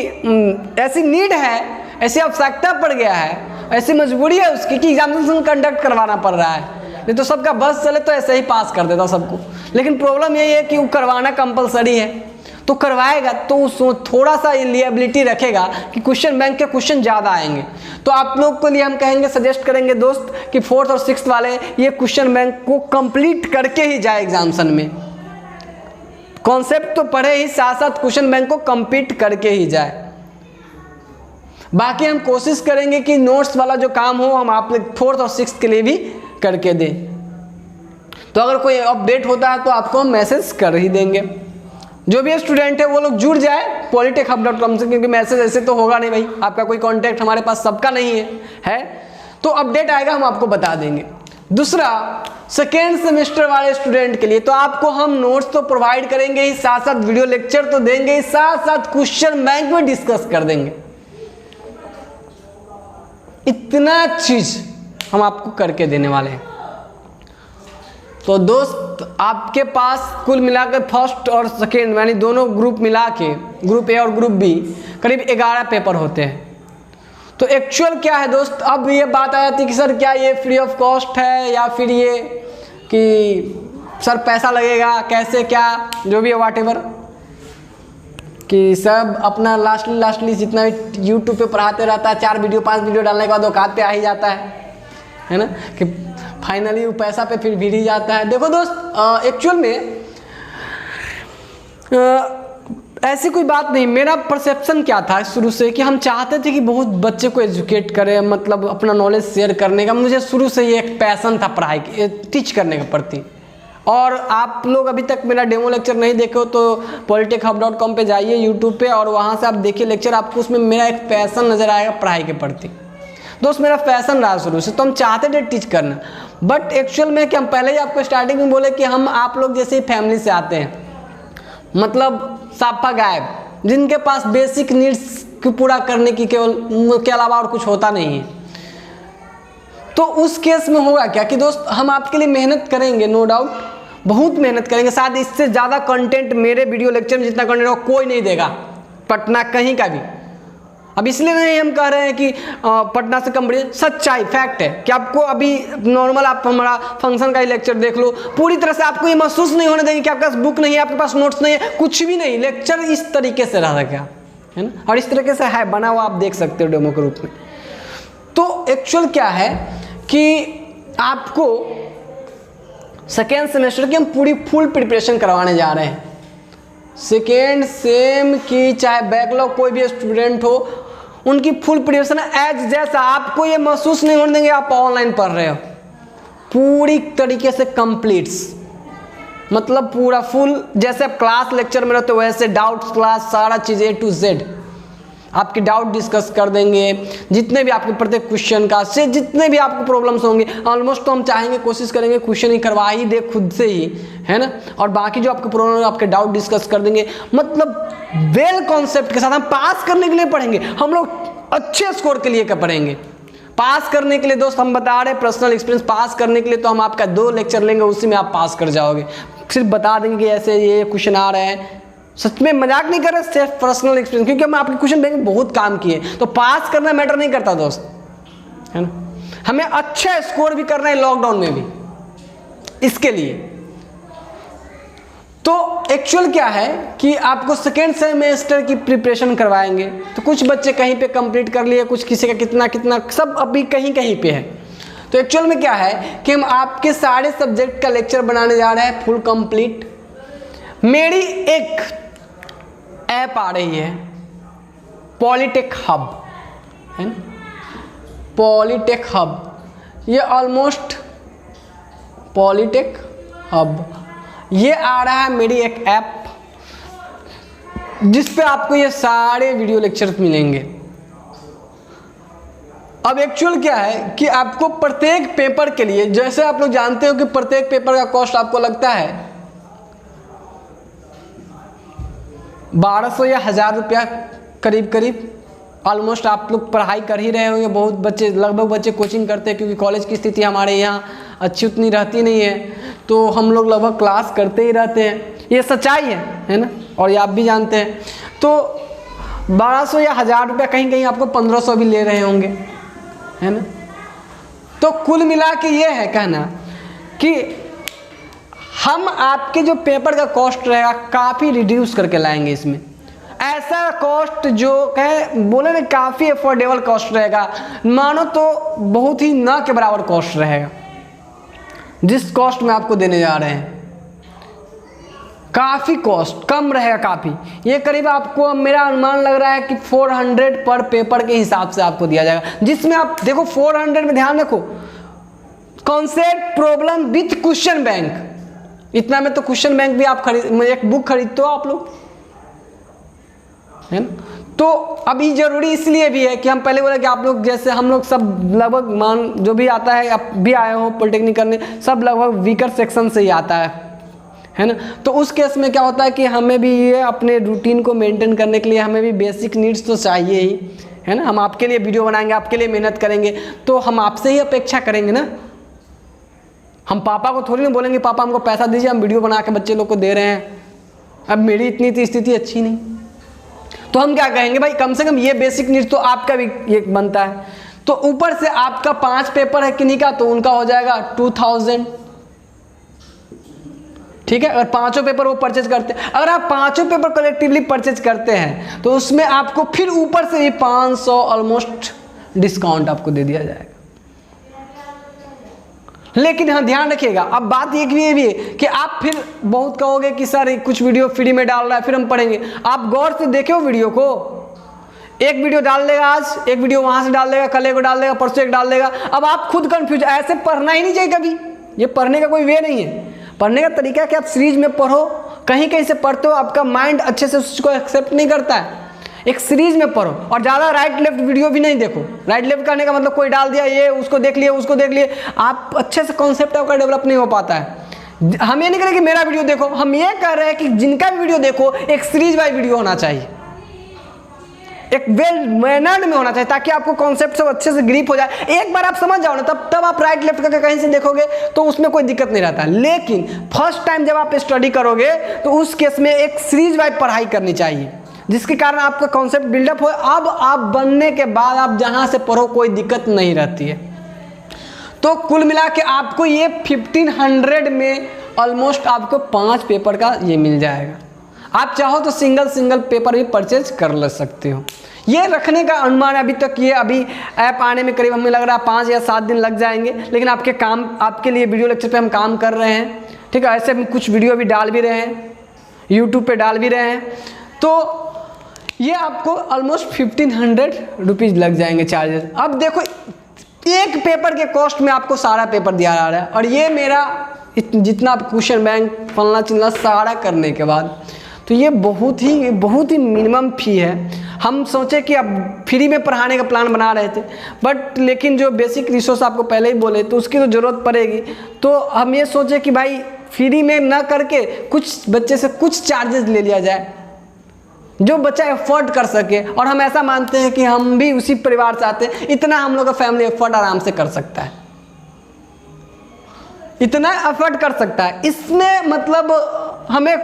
ऐसी नीड है, ऐसी आवश्यकता पड़ गया है, ऐसी मजबूरी है उसकी कि एग्जामिनेशन कंडक्ट करवाना पड़ रहा है। नहीं तो सबका बस चले तो ऐसे ही पास कर देता सबको, लेकिन प्रॉब्लम यही है कि वो करवाना कंपलसरी है, तो करवाएगा तो उसमें थोड़ा सा लिएबिलिटी रखेगा कि क्वेश्चन बैंक के क्वेश्चन ज़्यादा आएंगे। तो आप लोग के लिए हम कहेंगे, सजेस्ट करेंगे दोस्त कि 4th और 6th वाले ये क्वेश्चन बैंक को कंप्लीट करके ही जाए एग्जामिनेशन में। कॉन्सेप्ट तो पढ़े ही, साथ साथ क्वेश्चन बैंक को कंप्लीट करके ही जाए। बाकी हम कोशिश करेंगे कि नोट्स वाला जो काम हो हम आप लोग 4th और 6th के लिए भी करके दें। तो अगर कोई अपडेट होता है तो आपको हम मैसेज कर ही देंगे। जो भी स्टूडेंट है वो लोग जुड़ जाए polytechhub.com से, क्योंकि मैसेज ऐसे तो होगा नहीं भाई, आपका कोई कांटेक्ट हमारे पास सबका नहीं है तो अपडेट आएगा हम आपको बता देंगे। दूसरा, सेकेंड सेमेस्टर वाले स्टूडेंट के लिए तो आपको हम नोट्स तो प्रोवाइड करेंगे ही, साथ साथ वीडियो लेक्चर तो देंगे ही, साथ साथ क्वेश्चन बैंक में डिस्कस कर देंगे। इतना चीज हम आपको करके देने वाले हैं। तो दोस्त आपके पास कुल मिलाकर फर्स्ट और सेकेंड यानी दोनों ग्रुप मिला के, ग्रुप ए और ग्रुप बी, करीब 11 पेपर होते हैं। तो एक्चुअल क्या है दोस्त, अब ये बात आ जाती है कि सर क्या ये फ्री ऑफ कॉस्ट है या फिर ये कि सर पैसा लगेगा, कैसे क्या जो भी है व्हाटएवर, कि सब अपना लास्टली जितना भी यूट्यूब पे पढ़ाते रहता है, 4 वीडियो 5 वीडियो डालने के बाद औकात पे आ ही जाता है ना, कि फाइनली वो पैसा पे फिर भिड़ ही जाता है। देखो दोस्त, एक्चुअल में ऐसी कोई बात नहीं। मेरा परसेप्शन क्या था शुरू से कि हम चाहते थे कि बहुत बच्चे को एजुकेट करें, मतलब अपना नॉलेज शेयर करने का। मुझे शुरू से ये एक पैसन था पढ़ाई टीच करने के प्रति। और आप लोग अभी तक मेरा डेमो लेक्चर नहीं देखे हो तो polytechhub.com पे जाइए यूट्यूब पे, और वहाँ से आप देखिए लेक्चर, आपको उसमें मेरा एक पैसन नज़र आएगा पढ़ाई के प्रति। दोस्त मेरा पैसन रहा शुरू से, तो हम चाहते थे टीच करना, बट एक्चुअल में कि हम पहले ही आपको स्टार्टिंग में बोले कि हम आप लोग जैसे ही फैमिली से आते हैं, मतलब साफा गायब, जिनके पास बेसिक नीड्स को पूरा करने की केवल के अलावा और कुछ होता नहीं है। तो उस केस में होगा क्या कि दोस्त हम आपके लिए मेहनत करेंगे, नो डाउट बहुत मेहनत करेंगे, शायद इससे ज़्यादा कंटेंट मेरे वीडियो लेक्चर में जितना कंटेंट हो कोई नहीं देगा पटना कहीं का भी। अब इसलिए नहीं हम कह रहे हैं कि पटना से कम बढ़िया, सच्चाई फैक्ट है कि आपको अभी नॉर्मल आप हमारा फंक्शन का ही लेक्चर देख लो, पूरी तरह से आपको ये महसूस नहीं होने देंगे कि आपके पास बुक नहीं है, आपके पास नोट्स नहीं है, कुछ भी नहीं, लेक्चर इस तरीके से रहा क्या है ना, और इस तरीके से है बना हुआ, आप देख सकते हो डेमो के रूप में। तो एक्चुअल क्या है कि आपको सेकेंड सेमेस्टर की हम पूरी फुल प्रिपरेशन करवाने जा रहे हैं। सेकेंड सेम की चाहे बैकलॉग कोई भी स्टूडेंट हो, उनकी फुल प्रिपरेशन एज जैसा आपको ये महसूस नहीं होने देंगे आप ऑनलाइन पढ़ रहे हो, पूरी तरीके से कंप्लीट्स, मतलब पूरा फुल जैसे आप क्लास लेक्चर में रहते हो वैसे डाउट्स क्लास सारा चीज़ A to Z आपके डाउट डिस्कस कर देंगे, जितने भी आपके प्रत्येक क्वेश्चन का से जितने भी आपको प्रॉब्लम्स होंगे ऑलमोस्ट, तो हम चाहेंगे कोशिश करेंगे क्वेश्चन ही करवा ही दे खुद से ही, है ना, और बाकी जो आपके प्रॉब्लम आपके डाउट डिस्कस कर देंगे, मतलब वेल कॉन्सेप्ट के साथ। हम पास करने के लिए पढ़ेंगे, हम लोग अच्छे स्कोर के लिए पढ़ेंगे। पास करने के लिए दोस्त हम बता रहे पर्सनल एक्सपीरियंस, पास करने के लिए तो हम आपका 2 लेक्चर लेंगे, उसी में आप पास कर जाओगे। सिर्फ बता देंगे कि ऐसे ये क्वेश्चन आ रहे हैं, सच में मजाक नहीं कर रहे, सिर्फ पर्सनल एक्सपीरियंस, क्योंकि हम आपके क्वेश्चन बैंक में बहुत काम किए, तो पास करना मैटर नहीं करता दोस्त, है ना, हमें अच्छा स्कोर भी करना है लॉकडाउन में भी, इसके लिए। तो एक्चुअल क्या है कि आपको सेकेंड सेमेस्टर की प्रिपरेशन करवाएंगे, तो कुछ बच्चे कहीं पे कंप्लीट कर लिए, कुछ किसी का कितना कितना, सब अभी कहीं कहीं पे है। तो एक्चुअल में क्या है कि हम आपके सारे सब्जेक्ट का लेक्चर बनाने जा रहे हैं फुल कंप्लीट। मेरी एक ऐप आ रही है पॉलीटेक हब है ना, पॉलीटेक हब, ये ऑलमोस्ट पॉलीटेक हब, ये आ रहा है मेरी एक ऐप जिस पे आपको ये सारे वीडियो लेक्चर मिलेंगे। अब एक्चुअल क्या है कि आपको प्रत्येक पेपर के लिए, जैसे आप लोग जानते हो कि प्रत्येक पेपर का कॉस्ट आपको लगता है 1200 या 1000 रुपया करीब करीब। ऑलमोस्ट आप लोग पढ़ाई कर ही रहे होंगे, बहुत बच्चे, लगभग बच्चे कोचिंग करते हैं, क्योंकि कॉलेज की स्थिति हमारे यहाँ अच्छी उतनी रहती नहीं है, तो हम लोग लगभग क्लास करते ही रहते हैं, ये सच्चाई है ना, और ये आप भी जानते हैं। तो 1200 या 1000 रुपया, कहीं कहीं आपको 1500 भी ले रहे होंगे, है ना। तो कुल मिला के ये है कहना कि हम आपके जो पेपर का कॉस्ट रहेगा काफ़ी रिड्यूस करके लाएंगे इसमें। ऐसा कॉस्ट जो कहे बोले ना काफ़ी अफोर्डेबल कॉस्ट रहेगा, मानो तो बहुत ही ना के बराबर कॉस्ट रहेगा जिस कॉस्ट में आपको देने जा रहे हैं। काफ़ी कॉस्ट कम रहेगा काफ़ी, ये करीब आपको, मेरा अनुमान लग रहा है कि 400 पर पेपर के हिसाब से आपको दिया जाएगा, जिसमें आप देखो 400 में ध्यान रखो, concept problem with question bank, इतना में तो क्वेश्चन बैंक भी आप एक बुक खरीदते हो आप लोग, है ना। तो अभी जरूरी इसलिए भी है कि हम पहले बोले कि आप लोग, जैसे हम लोग सब लगभग मान जो भी आता है, आप भी आए हो पॉलिटेक्निक करने, सब लगभग वीकर सेक्शन से ही आता है ना। तो उस केस में क्या होता है कि हमें भी ये अपने रूटीन को मेंटेन करने के लिए हमें भी बेसिक नीड्स तो चाहिए ही, है ना। हम आपके लिए वीडियो बनाएंगे, आपके लिए मेहनत करेंगे, तो हम आपसे ही अपेक्षा करेंगे ना। हम पापा को थोड़ी ना बोलेंगे पापा हमको पैसा दीजिए, हम वीडियो बना के बच्चे लोग को दे रहे हैं। अब मेरी इतनी स्थिति अच्छी नहीं, तो हम क्या कहेंगे भाई, कम से कम ये बेसिक नीड्स तो आपका भी ये बनता है। तो ऊपर से आपका 5 पेपर है किन्हीं का, तो उनका हो जाएगा 2000, ठीक है। अगर 5 पेपर वो परचेज करते हैं, अगर आप 5 पेपर कलेक्टिवली परचेज करते हैं तो उसमें आपको फिर ऊपर से भी 500 ऑलमोस्ट डिस्काउंट आपको दे दिया जाएगा। लेकिन हाँ ध्यान रखिएगा, अब बात ये भी है कि आप फिर बहुत कहोगे कि सर कुछ वीडियो फ्री में डाल रहा है, फिर हम पढ़ेंगे। आप गौर से देखो वीडियो को, एक वीडियो डाल देगा आज, एक वीडियो वहां से डाल देगा, कल एक डाल देगा, परसों एक डाल देगा। अब आप खुद कंफ्यूज, ऐसे पढ़ना ही नहीं चाहिए कभी, ये पढ़ने का कोई वे नहीं है। पढ़ने का तरीका कि आप सीरीज में पढ़ो, कहीं कहीं से पढ़ते हो, आपका माइंड अच्छे से उसको एक्सेप्ट नहीं करता है, एक सीरीज में पढ़ो। और ज़्यादा राइट लेफ्ट वीडियो भी नहीं देखो। राइट लेफ्ट करने का मतलब कोई डाल दिया, ये उसको देख लिए, उसको देख लिए, आप अच्छे से कॉन्सेप्ट आपका डेवलप नहीं हो पाता है। हम ये नहीं कह रहे कि मेरा वीडियो देखो, हम ये कह रहे हैं कि जिनका भी वीडियो देखो एक सीरीज वाइज वीडियो होना चाहिए, एक वेल मैनर्ड में होना चाहिए, ताकि आपको कॉन्सेप्ट सब अच्छे से ग्रिप हो जाए। एक बार आप समझ जाओ ना, तब आप राइट लेफ्ट करके कहीं से देखोगे तो उसमें कोई दिक्कत नहीं रहता। लेकिन फर्स्ट टाइम जब आप स्टडी करोगे तो उस केस में एक सीरीज वाइज पढ़ाई करनी चाहिए, जिसके कारण आपका कॉन्सेप्ट बिल्डअप हो। अब आप बनने के बाद आप जहां से पढ़ो कोई दिक्कत नहीं रहती है। तो कुल मिला के आपको ये 1500 में ऑलमोस्ट आपको 5 पेपर का ये मिल जाएगा। आप चाहो तो सिंगल पेपर भी परचेज कर ले सकते हो। ये रखने का अनुमान अभी तक, ये अभी ऐप आने में करीब हमें लग रहा है 5 या 7 दिन लग जाएंगे, लेकिन आपके लिए वीडियो लेक्चर पे हम काम कर रहे हैं, ठीक है। ऐसे हम कुछ वीडियो भी डाल भी रहे हैं, यूट्यूब पे डाल भी रहे हैं। तो ये आपको ऑलमोस्ट 1500 रुपीज़ लग जाएंगे चार्जेस। अब देखो एक पेपर के कॉस्ट में आपको सारा पेपर दिया जा रहा है, और ये मेरा जितना क्वेश्चन बैंक फलना चिलना सारा करने के बाद, तो ये बहुत ही मिनिमम फी है। हम सोचे कि अब फ्री में पढ़ाने का प्लान बना रहे थे, बट लेकिन जो बेसिक रिसोर्स आपको पहले ही बोले तो उसकी तो ज़रूरत पड़ेगी। तो हम ये सोचे कि भाई फ्री में ना करके कुछ बच्चे से कुछ चार्जेस ले लिया जाए, जो बच्चा एफर्ट कर सके। और हम ऐसा मानते हैं कि हम भी उसी परिवार से आते हैं, इतना हम लोग का फैमिली एफर्ट आराम से कर सकता है, इतना एफर्ट कर सकता है। इसमें मतलब हमें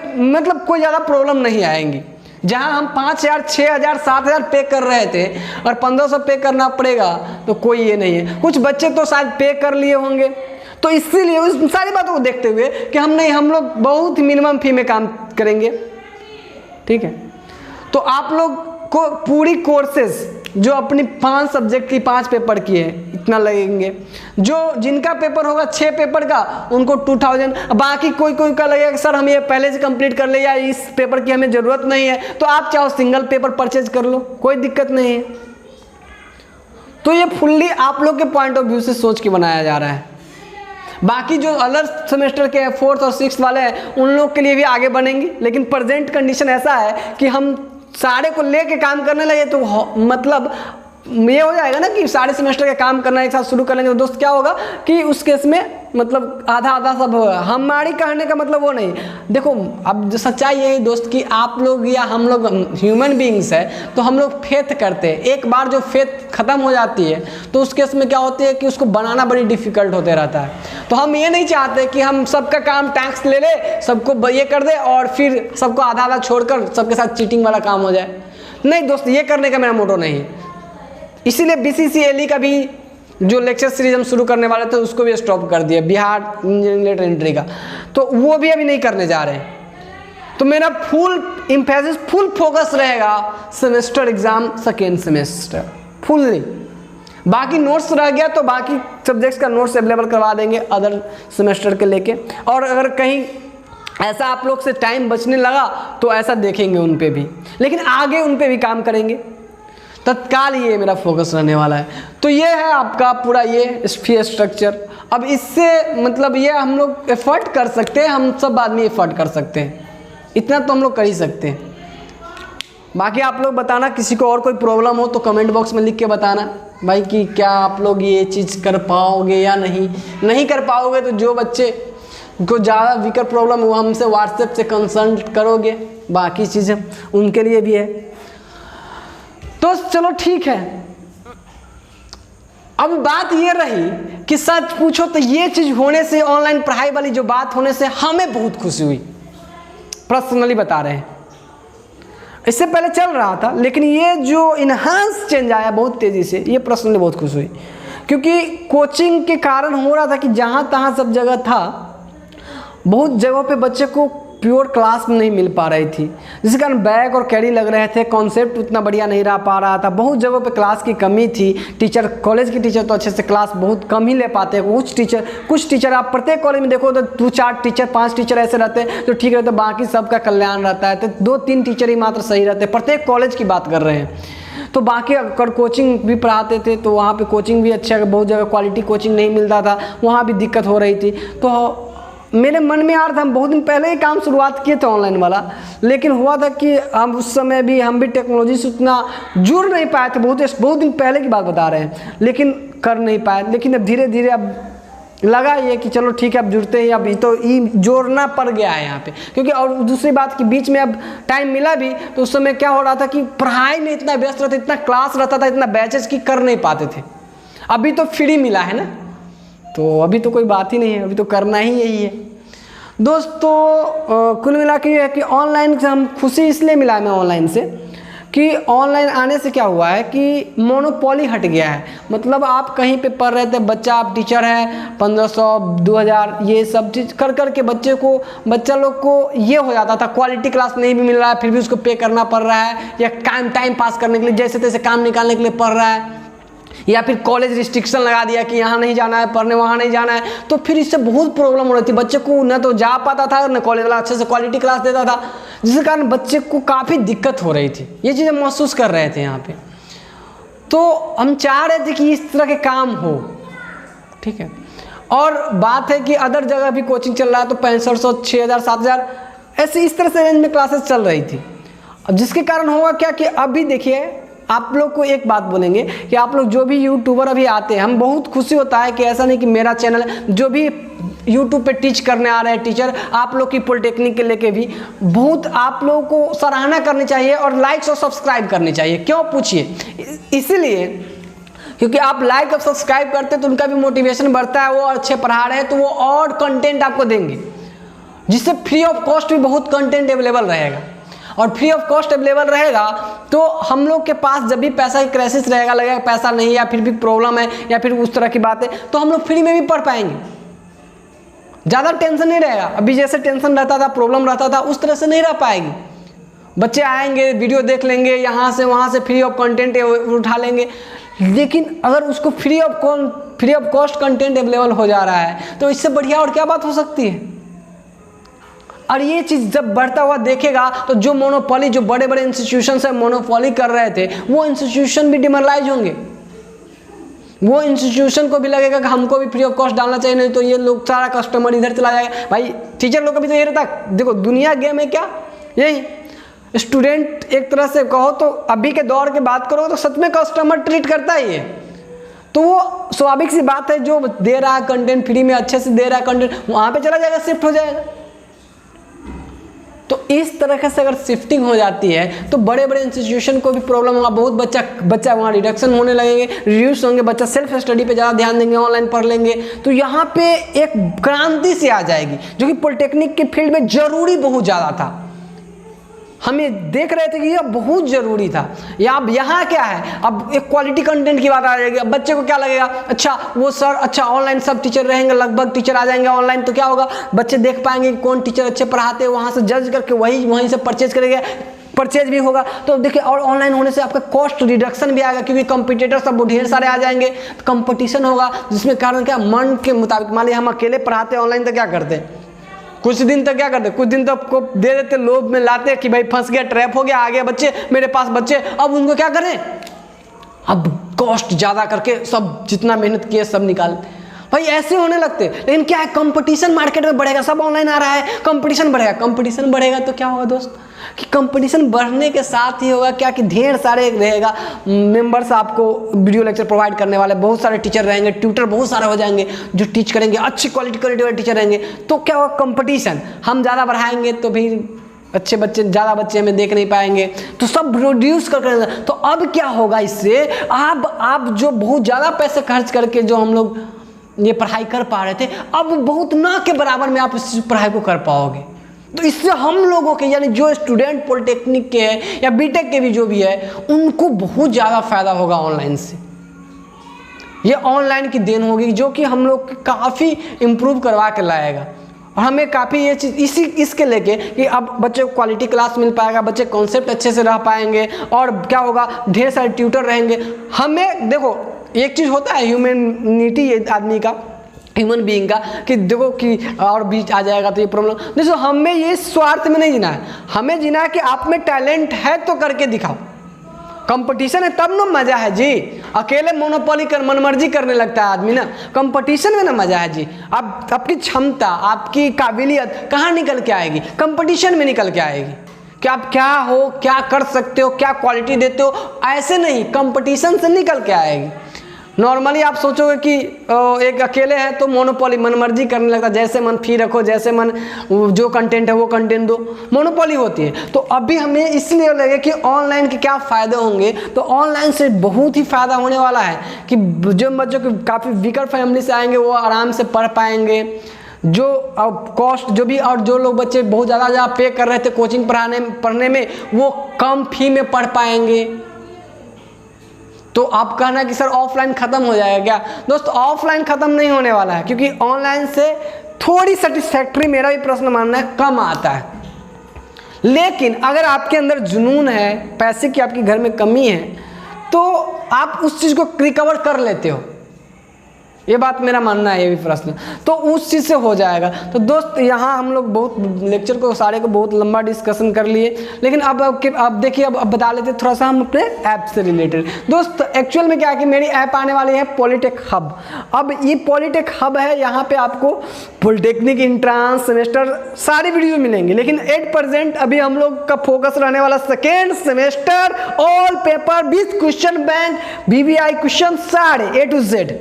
कोई ज़्यादा प्रॉब्लम नहीं आएंगी। जहां हम 5000, 6000, 7000 पे कर रहे थे और 1500 पे करना पड़ेगा, तो कोई ये नहीं है। कुछ बच्चे तो शायद पे कर लिए होंगे, तो इसीलिए उस सारी बातों को देखते हुए कि हम लोग बहुत मिनिमम फी में काम करेंगे, ठीक है। तो आप लोग को पूरी कोर्सेज जो अपनी 5 सब्जेक्ट की 5 पेपर की है इतना लगेंगे। जो जिनका पेपर होगा 6 पेपर का उनको 2000। बाकी कोई का लगेगा कि सर हम ये पहले से कंप्लीट कर ले या इस पेपर की हमें ज़रूरत नहीं है, तो आप चाहो सिंगल पेपर परचेज कर लो, कोई दिक्कत नहीं है। तो ये फुल्ली आप लोग के पॉइंट ऑफ व्यू से सोच के बनाया जा रहा है। बाकी जो अलग सेमेस्टर के 4th और 6th वाले हैं उन लोग के लिए भी आगे बढ़ेंगे, लेकिन प्रेजेंट कंडीशन ऐसा है कि हम सारे को लेके काम करने लगे तो मतलब ये हो जाएगा ना कि सारे सेमेस्टर का काम करना एक साथ शुरू कर लेंगे तो दोस्त क्या होगा कि उस केस में मतलब आधा आधा सब होगा। हमारी कहने का मतलब वो नहीं। देखो अब सच्चाई यही दोस्त कि आप लोग या हम लोग ह्यूमन बीइंग्स है तो हम लोग फेथ करते हैं। एक बार जो फेथ खत्म हो जाती है तो उस केस में क्या होती है कि उसको बनाना बड़ी डिफिकल्ट होते रहता है। तो हम ये नहीं चाहते कि हम सबका काम टैक्स ले ले, सबको ये कर दे और फिर सबको आधा आधा छोड़कर सबके साथ चीटिंग वाला काम हो जाए। नहीं दोस्त, ये करने का मेरा मोटो नहीं है। इसीलिए BCCLE का भी जो लेक्चर सीरीज हम शुरू करने वाले थे उसको भी स्टॉप कर दिया, बिहार इंजीनियरिंग लेटर एंट्री का, तो वो भी अभी नहीं करने जा रहे हैं। तो मेरा फुल इम्फेसिस फुल फोकस रहेगा semester exam second semester fully. बाकी नोट्स रह गया तो बाकी सब्जेक्ट्स का नोट्स अवेलेबल करवा देंगे अदर सेमेस्टर के लेके। और अगर कहीं ऐसा आप लोग से टाइम बचने लगा तो ऐसा देखेंगे उन पे भी, लेकिन आगे उन पे भी काम करेंगे। तत्काल ये मेरा फोकस रहने वाला है। तो ये है आपका पूरा ये फी स्ट्रक्चर। अब इससे मतलब ये हम लोग एफर्ट कर सकते हैं, हम सब आदमी एफर्ट कर सकते हैं, इतना तो हम लोग कर ही सकते हैं। बाकी आप लोग बताना, किसी को और कोई प्रॉब्लम हो तो कमेंट बॉक्स में लिख के बताना भाई कि क्या आप लोग ये चीज़ कर पाओगे या नहीं कर पाओगे। तो जो बच्चे को ज़्यादा वीकर प्रॉब्लम वो हमसे व्हाट्सएप से कंसल्ट करोगे, बाकी चीज़ें उनके लिए भी है। तो चलो ठीक है। अब बात ये रही कि सच पूछो तो ये चीज़ होने से, ऑनलाइन पढ़ाई वाली जो बात होने से हमें बहुत खुशी हुई, पर्सनली बता रहे हैं। इससे पहले चल रहा था लेकिन ये जो इनहांस चेंज आया बहुत तेज़ी से, ये पर्सनली बहुत खुश हुई। क्योंकि कोचिंग के कारण हो रहा था कि जहाँ तहाँ सब जगह था, बहुत जगहों पे बच्चे को प्योर क्लास में नहीं मिल पा रही थी, जिसके कारण बैक और कैरी लग रहे थे, कॉन्सेप्ट उतना बढ़िया नहीं रह पा रहा था। बहुत जगहों पे क्लास की कमी थी, टीचर कॉलेज के टीचर तो अच्छे से क्लास बहुत कम ही ले पाते हैं। कुछ टीचर आप प्रत्येक कॉलेज में देखो तो 2-4 टीचर 5 टीचर ऐसे रहते हैं तो ठीक रहते, बाकी सबका कल्याण रहता है। तो 2-3 टीचर ही मात्र सही रहते, प्रत्येक कॉलेज की बात कर रहे हैं। तो बाकी अगर कोचिंग भी पढ़ाते थे तो वहाँ पे कोचिंग भी अच्छा, बहुत जगह क्वालिटी कोचिंग नहीं मिलता था, वहाँ भी दिक्कत हो रही थी। तो मेरे मन में आ रहा था, हम बहुत दिन पहले ही काम शुरुआत किए थे ऑनलाइन वाला, लेकिन हुआ था कि हम उस समय भी हम भी टेक्नोलॉजी से उतना जुड़ नहीं पाए थे। बहुत दिन पहले की बात बता रहे हैं, लेकिन कर नहीं पाए। लेकिन अब धीरे धीरे अब लगा ये कि चलो ठीक है, अब जुड़ते हैं, अब तो ये जोड़ना पड़ गया है यहाँ पे। क्योंकि और दूसरी बात कि बीच में अब टाइम मिला भी तो उस समय क्या हो रहा था कि पढ़ाई में इतना व्यस्त रहता, इतना क्लास रहता था, इतना बैचेस की कर नहीं पाते थे। अभी तो फ्री मिला है ना, तो अभी तो कोई बात ही नहीं है, अभी तो करना ही यही है दोस्तों। कुल मिला के ये है कि ऑनलाइन से हम खुशी इसलिए मिला है मैं ऑनलाइन से कि ऑनलाइन आने से क्या हुआ है कि मोनोपोली हट गया है। मतलब आप कहीं पे पढ़ रहे थे, बच्चा आप टीचर है, 1500 2000 ये सब चीज़ कर के बच्चा लोग को ये हो जाता था, क्वालिटी क्लास नहीं भी मिल रहा है फिर भी उसको पे करना पड़ रहा है, या टाइम पास करने के लिए जैसे तैसे काम निकालने के लिए पढ़ रहा है, या फिर कॉलेज रिस्ट्रिक्शन लगा दिया कि यहाँ नहीं जाना है पढ़ने, वहाँ नहीं जाना है। तो फिर इससे बहुत प्रॉब्लम हो रही थी, बच्चे को न तो जा पाता था न कॉलेज वाला अच्छे से क्वालिटी क्लास देता था, जिसके कारण बच्चे को काफ़ी दिक्कत हो रही थी। ये चीज़ें महसूस कर रहे थे यहाँ पे। तो हम चाह रहे थे कि इस तरह के काम हो, ठीक है। और बात है कि अदर जगह भी कोचिंग चल रहा है तो 6500 6000 7000 ऐसे इस तरह से रेंज में क्लासेस चल रही थी। अब जिसके कारण होगा क्या कि अभी देखिए, आप लोग को एक बात बोलेंगे कि आप लोग जो भी यूट्यूबर अभी आते हैं, हम बहुत खुशी होता है कि ऐसा नहीं कि मेरा चैनल, जो भी यूट्यूब पे टीच करने आ रहे हैं टीचर, आप लोग की पॉलिटेक्निक के लेके भी बहुत आप लोगों को सराहना करनी चाहिए और लाइक्स और सब्सक्राइब करनी चाहिए। क्यों पूछिए? इसीलिए क्योंकि आप लाइक और सब्सक्राइब करते तो उनका भी मोटिवेशन बढ़ता है, वो अच्छे पढ़ा रहे हैं तो वो और कंटेंट आपको देंगे, जिससे फ्री ऑफ कॉस्ट भी बहुत कंटेंट अवेलेबल रहेगा। और फ्री ऑफ कॉस्ट अवेलेबल रहेगा तो हम लोग के पास जब भी पैसा की क्राइसिस रहेगा, लगेगा पैसा नहीं या फिर भी प्रॉब्लम है या फिर उस तरह की बात है, तो हम लोग फ्री में भी पढ़ पाएंगे, ज़्यादा टेंशन नहीं रहेगा। अभी जैसे टेंशन रहता था, प्रॉब्लम रहता था, उस तरह से नहीं रह पाएगी। बच्चे आएंगे, वीडियो देख लेंगे, यहाँ से वहाँ से फ्री ऑफ कंटेंट उठा लेंगे। लेकिन अगर उसको free of cost content available हो जा रहा है तो इससे बढ़िया और क्या बात हो सकती है। और ये चीज़ जब बढ़ता हुआ देखेगा तो जो मोनोपोली, जो बड़े बड़े इंस्टीट्यूशन से मोनोपोली कर रहे थे, वो इंस्टीट्यूशन भी डिमोरलाइज होंगे। वो इंस्टीट्यूशन को भी लगेगा कि हमको भी फ्री ऑफ कॉस्ट डालना चाहिए, नहीं तो ये लोग सारा कस्टमर इधर चला जाएगा। भाई टीचर लोग का भी तो ये रहता, देखो दुनिया गेम है क्या, यही स्टूडेंट एक तरह से कहो तो अभी के दौर की बात करो तो सच में कस्टमर ट्रीट करता ही है। तो वो स्वाभाविक सी बात है, जो दे रहा है कंटेंट फ्री में, अच्छे से दे रहा है कंटेंट, वहाँ पे चला जाएगा, शिफ्ट हो जाएगा। तो इस तरह से अगर शिफ्टिंग हो जाती है तो बड़े बड़े इंस्टीट्यूशन को भी प्रॉब्लम होगा। बहुत बच्चा वहाँ रिडक्शन होने लगेंगे, रिड्यूस होंगे, बच्चा सेल्फ स्टडी पे ज़्यादा ध्यान देंगे, ऑनलाइन पढ़ लेंगे। तो यहाँ पे एक क्रांति सी आ जाएगी, जो कि पॉलिटेक्निक के फील्ड में जरूरी बहुत ज़्यादा था। हम ये देख रहे थे कि यह बहुत ज़रूरी था। अब यहाँ क्या है, अब एक क्वालिटी कंटेंट की बात आ जाएगी। अब बच्चे को क्या लगेगा, अच्छा वो सर, अच्छा ऑनलाइन सब टीचर रहेंगे, लगभग टीचर आ जाएंगे ऑनलाइन, तो क्या होगा, बच्चे देख पाएंगे कौन टीचर अच्छे पढ़ाते हैं, वहाँ से जज करके वहीं से परचेज करेंगे, परचेज भी होगा। तो देखिए, और ऑनलाइन होने से आपका कॉस्ट रिडक्शन भी आएगा, क्योंकि कंपटीटर सब ढेर सारे आ जाएंगे, कंपटीशन होगा, जिसमें कारण क्या, मन के मुताबिक। मान लीजिए हम अकेले पढ़ाते हैं ऑनलाइन, तो क्या करते हैं, कुछ दिन तक क्या करते, कुछ दिन तक आपको दे देते, लोभ में लाते कि भाई फंस गया, ट्रैप हो गया, आ गए बच्चे मेरे पास बच्चे, अब उनको क्या करें, अब कॉस्ट ज़्यादा करके सब जितना मेहनत किए सब निकाल। भाई ऐसे होने लगते। लेकिन क्या है, कंपटीशन मार्केट में बढ़ेगा, सब ऑनलाइन आ रहा है, कंपटीशन बढ़ेगा। कंपटीशन बढ़ेगा तो क्या होगा दोस्त, कि कंपटीशन बढ़ने के साथ ही होगा क्या, कि ढेर सारे रहेगा मेंबर्स, आपको वीडियो लेक्चर प्रोवाइड करने वाले बहुत सारे टीचर रहेंगे, ट्यूटर बहुत सारे हो जाएंगे जो टीच करेंगे, अच्छी क्वालिटी वाले टीचर रहेंगे। तो क्या होगा, कंपटीशन हम ज़्यादा बढ़ाएंगे तो भी अच्छे बच्चे, ज़्यादा बच्चे हमें देख नहीं पाएंगे, तो सब रिड्यूस कर। तो अब क्या होगा इससे, आप जो बहुत ज़्यादा पैसे खर्च करके जो हम लोग ये पढ़ाई कर पा रहे थे, अब बहुत ना के बराबर में आप इस पढ़ाई को कर पाओगे। तो इससे हम लोगों के, यानी जो स्टूडेंट पॉलिटेक्निक के हैं या बीटेक के भी जो भी है, उनको बहुत ज़्यादा फायदा होगा ऑनलाइन से। ये ऑनलाइन की देन होगी जो कि हम लोग काफ़ी इम्प्रूव करवा के लाएगा। और हमें काफ़ी ये चीज़ इसके लेके कि अब बच्चे को क्वालिटी क्लास मिल पाएगा, बच्चे कॉन्सेप्ट अच्छे से रह पाएंगे, और क्या होगा, ढेर सारे ट्यूटर रहेंगे। हमें देखो, एक चीज़ होता है ह्यूमैनिटी आदमी का, ह्यूमन बीइंग का, कि देखो कि और बीच आ जाएगा तो ये प्रॉब्लम। देखो, हमें ये स्वार्थ में नहीं जीना है, हमें जीना है कि आप में टैलेंट है तो करके दिखाओ। कंपटीशन है तब ना मजा है जी, अकेले मोनोपोली कर मनमर्जी करने लगता है आदमी ना, कंपटीशन में ना मजा है जी। अब आपकी क्षमता, आपकी काबिलियत कहाँ निकल के आएगी, कंपटीशन में निकल के आएगी, कि आप क्या हो, क्या कर सकते हो, क्या क्वालिटी देते हो, ऐसे नहीं, कंपटीशन से निकल के आएगी। नॉर्मली आप सोचोगे कि एक अकेले है तो मोनोपोली, मनमर्जी करने लगता है, जैसे मन फी रखो, जैसे मन जो कंटेंट है वो कंटेंट दो, मोनोपोली होती है। तो अभी हमें इसलिए लगे कि ऑनलाइन के क्या फ़ायदे होंगे, तो ऑनलाइन से बहुत ही फ़ायदा होने वाला है कि जो बच्चों के काफ़ी वीकर फैमिली से आएंगे वो आराम से पढ़ पाएंगे, जो कॉस्ट जो भी, और जो लोग बच्चे बहुत ज़्यादा पे कर रहे थे कोचिंग पढ़ने में, वो कम फी में पढ़ पाएंगे। तो आप कहना कि सर ऑफलाइन ख़त्म हो जाएगा क्या, दोस्त ऑफलाइन ख़त्म नहीं होने वाला है, क्योंकि ऑनलाइन से थोड़ी सेटिस्फैक्ट्री, मेरा भी प्रश्न मानना है, कम आता है। लेकिन अगर आपके अंदर जुनून है, पैसे की आपके घर में कमी है, तो आप उस चीज़ को रिकवर कर लेते हो, ये बात मेरा मानना है, ये भी प्रश्न, तो उस चीज़ से हो जाएगा। तो दोस्त, यहाँ हम लोग बहुत लेक्चर को सारे को बहुत लंबा डिस्कशन कर लिए, लेकिन अब देखिए, अब बता लेते थोड़ा सा हम अपने ऐप से रिलेटेड। दोस्त एक्चुअल में क्या है कि मेरी ऐप आने वाली है पॉलिटेक हब। अब ये पॉलिटेक हब है, यहाँ पे आपको पॉलिटेक्निक इंट्रांस सेमेस्टर सारी वीडियो मिलेंगी, लेकिन एट प्रेजेंट अभी हम लोग का फोकस रहने वाला second semester all paper 20 question bank VVI question सारे A to Z।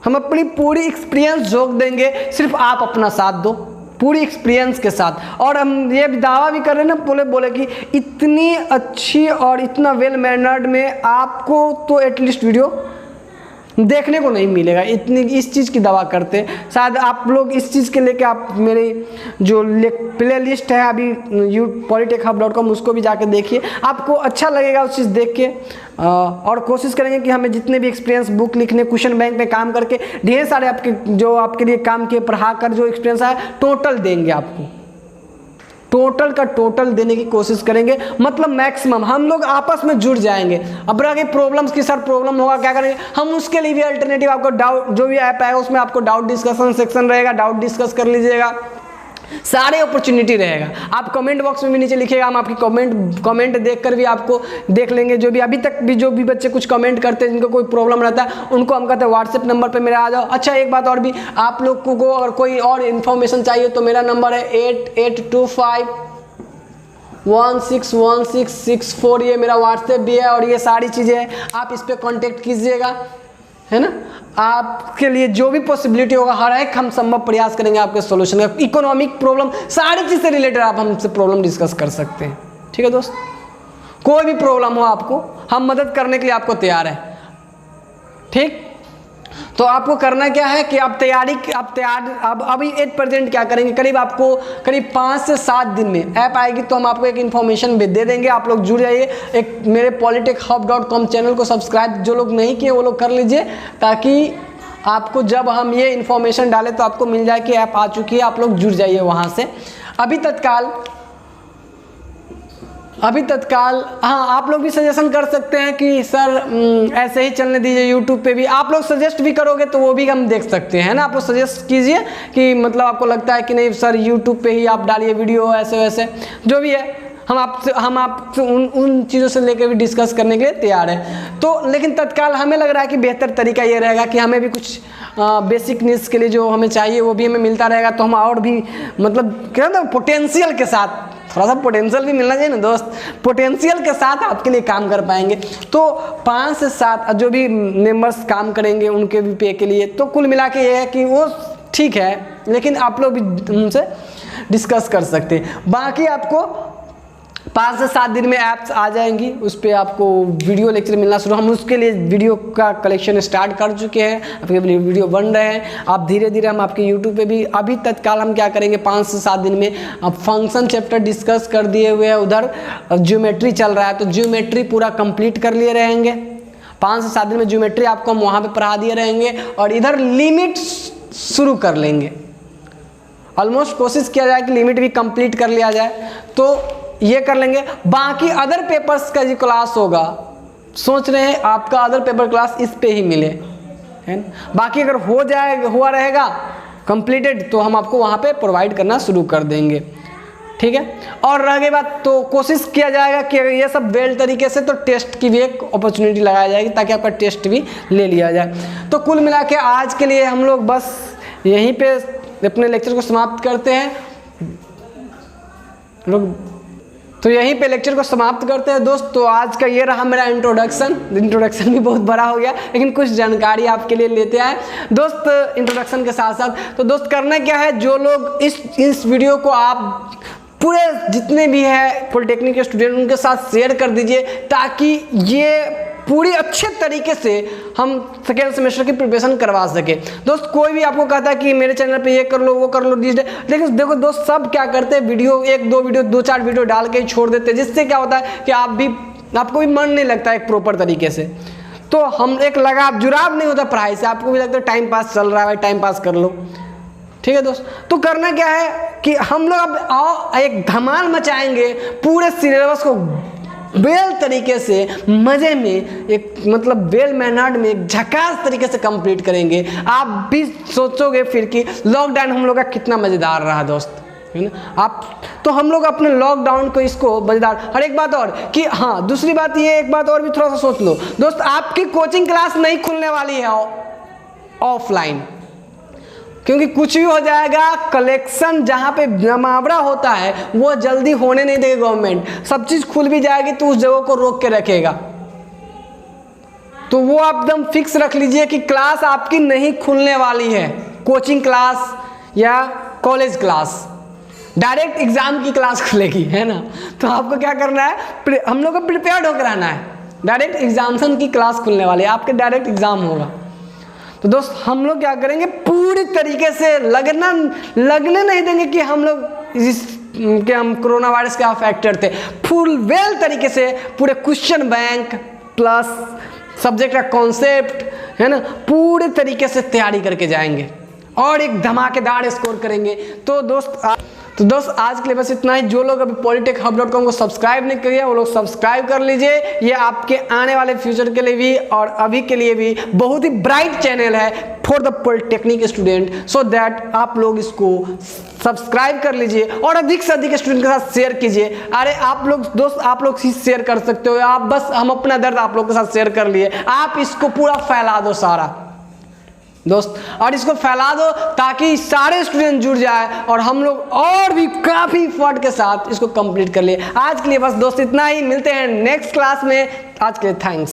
हम अपनी पूरी एक्सपीरियंस झोंक देंगे, सिर्फ आप अपना साथ दो पूरी एक्सपीरियंस के साथ। और हम ये दावा भी कर रहे हैं ना, बोले कि इतनी अच्छी और इतना वेल मैनर्ड में आपको तो एटलीस्ट वीडियो देखने को नहीं मिलेगा, इतनी इस चीज़ की दवा करते। शायद आप लोग इस चीज़ के लेके आप मेरी जो प्ले लिस्ट है अभी polytechhub.com उसको भी जाके देखिए, आपको अच्छा लगेगा उस चीज़ देख के। और कोशिश करेंगे कि हमें जितने भी एक्सपीरियंस बुक लिखने, क्वेश्चन बैंक पे काम करके ढेर सारे आपके जो आपके लिए काम किए, पढ़ा कर जो एक्सपीरियंस है टोटल देंगे आपको। टोटल का टोटल देने की कोशिश करेंगे, मतलब मैक्सिमम हम लोग आपस में जुड़ जाएंगे। अब रहा प्रॉब्लम्स की सर प्रॉब्लम होगा क्या करेंगे हम, उसके लिए भी अल्टरनेटिव आपको डाउट, जो भी ऐप आएगा उसमें आपको डाउट डिस्कशन सेक्शन रहेगा, डाउट डिस्कस कर लीजिएगा, सारे अपॉर्चुनिटी रहेगा। आप कमेंट बॉक्स में भी नीचे लिखिएगा, हम आपकी कमेंट देखकर भी आपको देख लेंगे। जो भी अभी तक भी जो भी बच्चे कुछ कमेंट करते हैं जिनको कोई प्रॉब्लम रहता है उनको हम कहते हैं व्हाट्सएप नंबर पे मेरा आ जाओ। अच्छा एक बात और भी, आप लोग को अगर कोई और इन्फॉर्मेशन चाहिए तो मेरा नंबर है 8825161664, ये मेरा व्हाट्सएप भी है और ये सारी चीज़ें हैं, आप इस पर कॉन्टेक्ट कीजिएगा, है ना। आपके लिए जो भी पॉसिबिलिटी होगा हर एक हम संभव प्रयास करेंगे आपके सोल्यूशन का। इकोनॉमिक प्रॉब्लम सारी चीज़ से रिलेटेड आप हमसे प्रॉब्लम डिस्कस कर सकते हैं, ठीक है दोस्त। कोई भी प्रॉब्लम हो आपको, हम मदद करने के लिए आपको तैयार है, ठीक। तो आपको करना क्या है कि आप अभी एट प्रेजेंट क्या करेंगे, करीब 5 से 7 दिन में ऐप आएगी तो हम आपको एक इन्फॉर्मेशन भी दे देंगे। आप लोग जुड़ जाइए, एक मेरे polytechhub.com चैनल को सब्सक्राइब जो लोग नहीं किए वो लोग कर लीजिए, ताकि आपको जब हम ये इन्फॉर्मेशन डालें तो आपको मिल जाए कि ऐप आ चुकी है, आप लोग जुड़ जाइए वहाँ से। अभी तत्काल हाँ, आप लोग भी सजेशन कर सकते हैं कि सर ऐसे ही चलने दीजिए, यूट्यूब पे भी आप लोग सजेस्ट भी करोगे तो वो भी हम देख सकते हैं, है ना। आप लोग सजेस्ट कीजिए कि मतलब आपको लगता है कि नहीं सर यूट्यूब पे ही आप डालिए वीडियो, ऐसे वैसे जो भी है हम आपसे उन चीज़ों से लेकर भी डिस्कस करने के लिए तैयार है। तो लेकिन तत्काल हमें लग रहा है कि बेहतर तरीका ये रहेगा कि हमें भी कुछ बेसिक नीड्स के लिए जो हमें चाहिए वो भी हमें मिलता रहेगा, तो हम और भी मतलब क्या ना पोटेंशियल के साथ, थोड़ा सा पोटेंशियल भी मिलना चाहिए ना दोस्त, पोटेंशियल के साथ आपके लिए काम कर पाएंगे। तो 5 से 7 जो भी मेंबर्स काम करेंगे उनके भी पे के लिए, तो कुल मिला के ये है कि वो ठीक है, लेकिन आप लोग भी उनसे डिस्कस कर सकते हैं। बाकी आपको 5 से 7 दिन में ऐप्स आ जाएंगी, उस पर आपको वीडियो लेक्चर मिलना शुरू, हम उसके लिए वीडियो का कलेक्शन स्टार्ट कर चुके हैं, आपके वीडियो बन रहे हैं। आप धीरे धीरे हम आपके यूट्यूब पे भी, अभी तत्काल हम क्या करेंगे 5 से 7 दिन में अब फंक्शन चैप्टर डिस्कस कर दिए हुए हैं, उधर ज्योमेट्री चल रहा है तो ज्योमेट्री पूरा कंप्लीट कर लिए रहेंगे। 5 से 7 दिन में ज्योमेट्री आपको हम वहाँ पर पढ़ा दिए रहेंगे और इधर लिमिट शुरू कर लेंगे। ऑलमोस्ट कोशिश किया जाए कि लिमिट भी कंप्लीट कर लिया जाए, तो ये कर लेंगे। बाकी अदर पेपर्स का जो क्लास होगा, सोच रहे हैं आपका अदर पेपर क्लास इस पे ही मिले, है ना। बाकी अगर हुआ रहेगा कंप्लीटेड तो हम आपको वहाँ पे प्रोवाइड करना शुरू कर देंगे, ठीक है। और रह गई बात, तो कोशिश किया जाएगा कि अगर ये सब वेल तरीके से, तो टेस्ट की भी एक अपॉर्चुनिटी लगाई जाएगी ताकि आपका टेस्ट भी ले लिया जाए। तो कुल मिला के आज के लिए हम लोग बस यहीं पे अपने लेक्चर को समाप्त करते हैं तो यहीं पे लेक्चर को समाप्त करते हैं दोस्त। तो आज का ये रहा मेरा इंट्रोडक्शन भी बहुत बड़ा हो गया, लेकिन कुछ जानकारी आपके लिए लेते आए दोस्त इंट्रोडक्शन के साथ साथ। तो दोस्त करना क्या है, जो लोग इस वीडियो को आप पूरे जितने भी है पॉलिटेक्निक के स्टूडेंट उनके साथ शेयर कर दीजिए, ताकि ये पूरी अच्छे तरीके से हम सेकेंड सेमेस्टर की प्रिपरेशन करवा सके। दोस्त कोई भी आपको कहता है कि मेरे चैनल पे ये कर लो वो कर लो, लेकिन देखो दोस्त सब क्या करते हैं, वीडियो 2-4 वीडियो डाल के छोड़ देते हैं, जिससे क्या होता है कि आपको भी मन नहीं लगता एक प्रॉपर तरीके से। तो हम एक जुड़ाव नहीं होता पढ़ाई से, आपको भी लगता है टाइम पास चल रहा है भाई, टाइम पास कर लो, ठीक है दोस्त। तो करना क्या है कि हम लोग अब आओ एक धमाल मचाएंगे, पूरे सिलेबस को वेल तरीके से मज़े में एक मतलब वेल मैनर्ड में एक झकास तरीके से कंप्लीट करेंगे। आप भी सोचोगे फिर कि लॉकडाउन हम लोग का कितना मज़ेदार रहा दोस्त, है ना। तो हम लोग अपने लॉकडाउन को इसको मज़ेदार। और एक बात और कि हाँ, दूसरी बात ये, एक बात और भी थोड़ा सा सोच लो दोस्त, आपकी कोचिंग क्लास नहीं खुलने वाली है ऑफलाइन, क्योंकि कुछ भी हो जाएगा, कलेक्शन जहाँ पे जमावड़ा होता है वो जल्दी होने नहीं देगा गवर्नमेंट। सब चीज़ खुल भी जाएगी तो उस जगह को रोक के रखेगा। तो वो आप एकदम फिक्स रख लीजिए कि क्लास आपकी नहीं खुलने वाली है, कोचिंग क्लास या कॉलेज क्लास, डायरेक्ट एग्जाम की क्लास खुलेगी, है ना। तो आपको क्या करना है, हम लोग को प्रिपेयर्ड होकर रहना है। डायरेक्ट एग्जामिनेशन की क्लास खुलने वाली है, आपके डायरेक्ट एग्जाम होगा। तो दोस्त हम लोग क्या करेंगे, पूरी तरीके से लगने नहीं देंगे कि हम लोग हम कोरोना वायरस के अफेक्टेड थे। फुल वेल तरीके से पूरे क्वेश्चन बैंक प्लस सब्जेक्ट का कॉन्सेप्ट, है ना, पूरे तरीके से तैयारी करके जाएंगे और एक धमाकेदार स्कोर करेंगे। तो दोस्त तो दोस्त आज के लिए बस इतना ही। जो लोग अभी polytechhub.com को सब्सक्राइब नहीं किए वो लोग सब्सक्राइब कर लीजिए। ये आपके आने वाले फ्यूचर के लिए भी और अभी के लिए भी बहुत ही ब्राइट चैनल है for the polytechnic student, so that आप लोग इसको सब्सक्राइब कर लीजिए और अधिक से अधिक स्टूडेंट के साथ शेयर कीजिए। अरे आप लोग दोस्त आप लोग ही शेयर कर सकते हो, आप बस हम अपना दर्द आप लोग के साथ शेयर कर लिए, आप इसको पूरा फैला दो सारा दोस्त, और इसको फैला दो ताकि सारे स्टूडेंट जुड़ जाए और हम लोग और भी काफ़ी एफर्ट के साथ इसको कंप्लीट कर लिए। आज के लिए बस दोस्त इतना ही, मिलते हैं नेक्स्ट क्लास में। आज के लिए थैंक्स।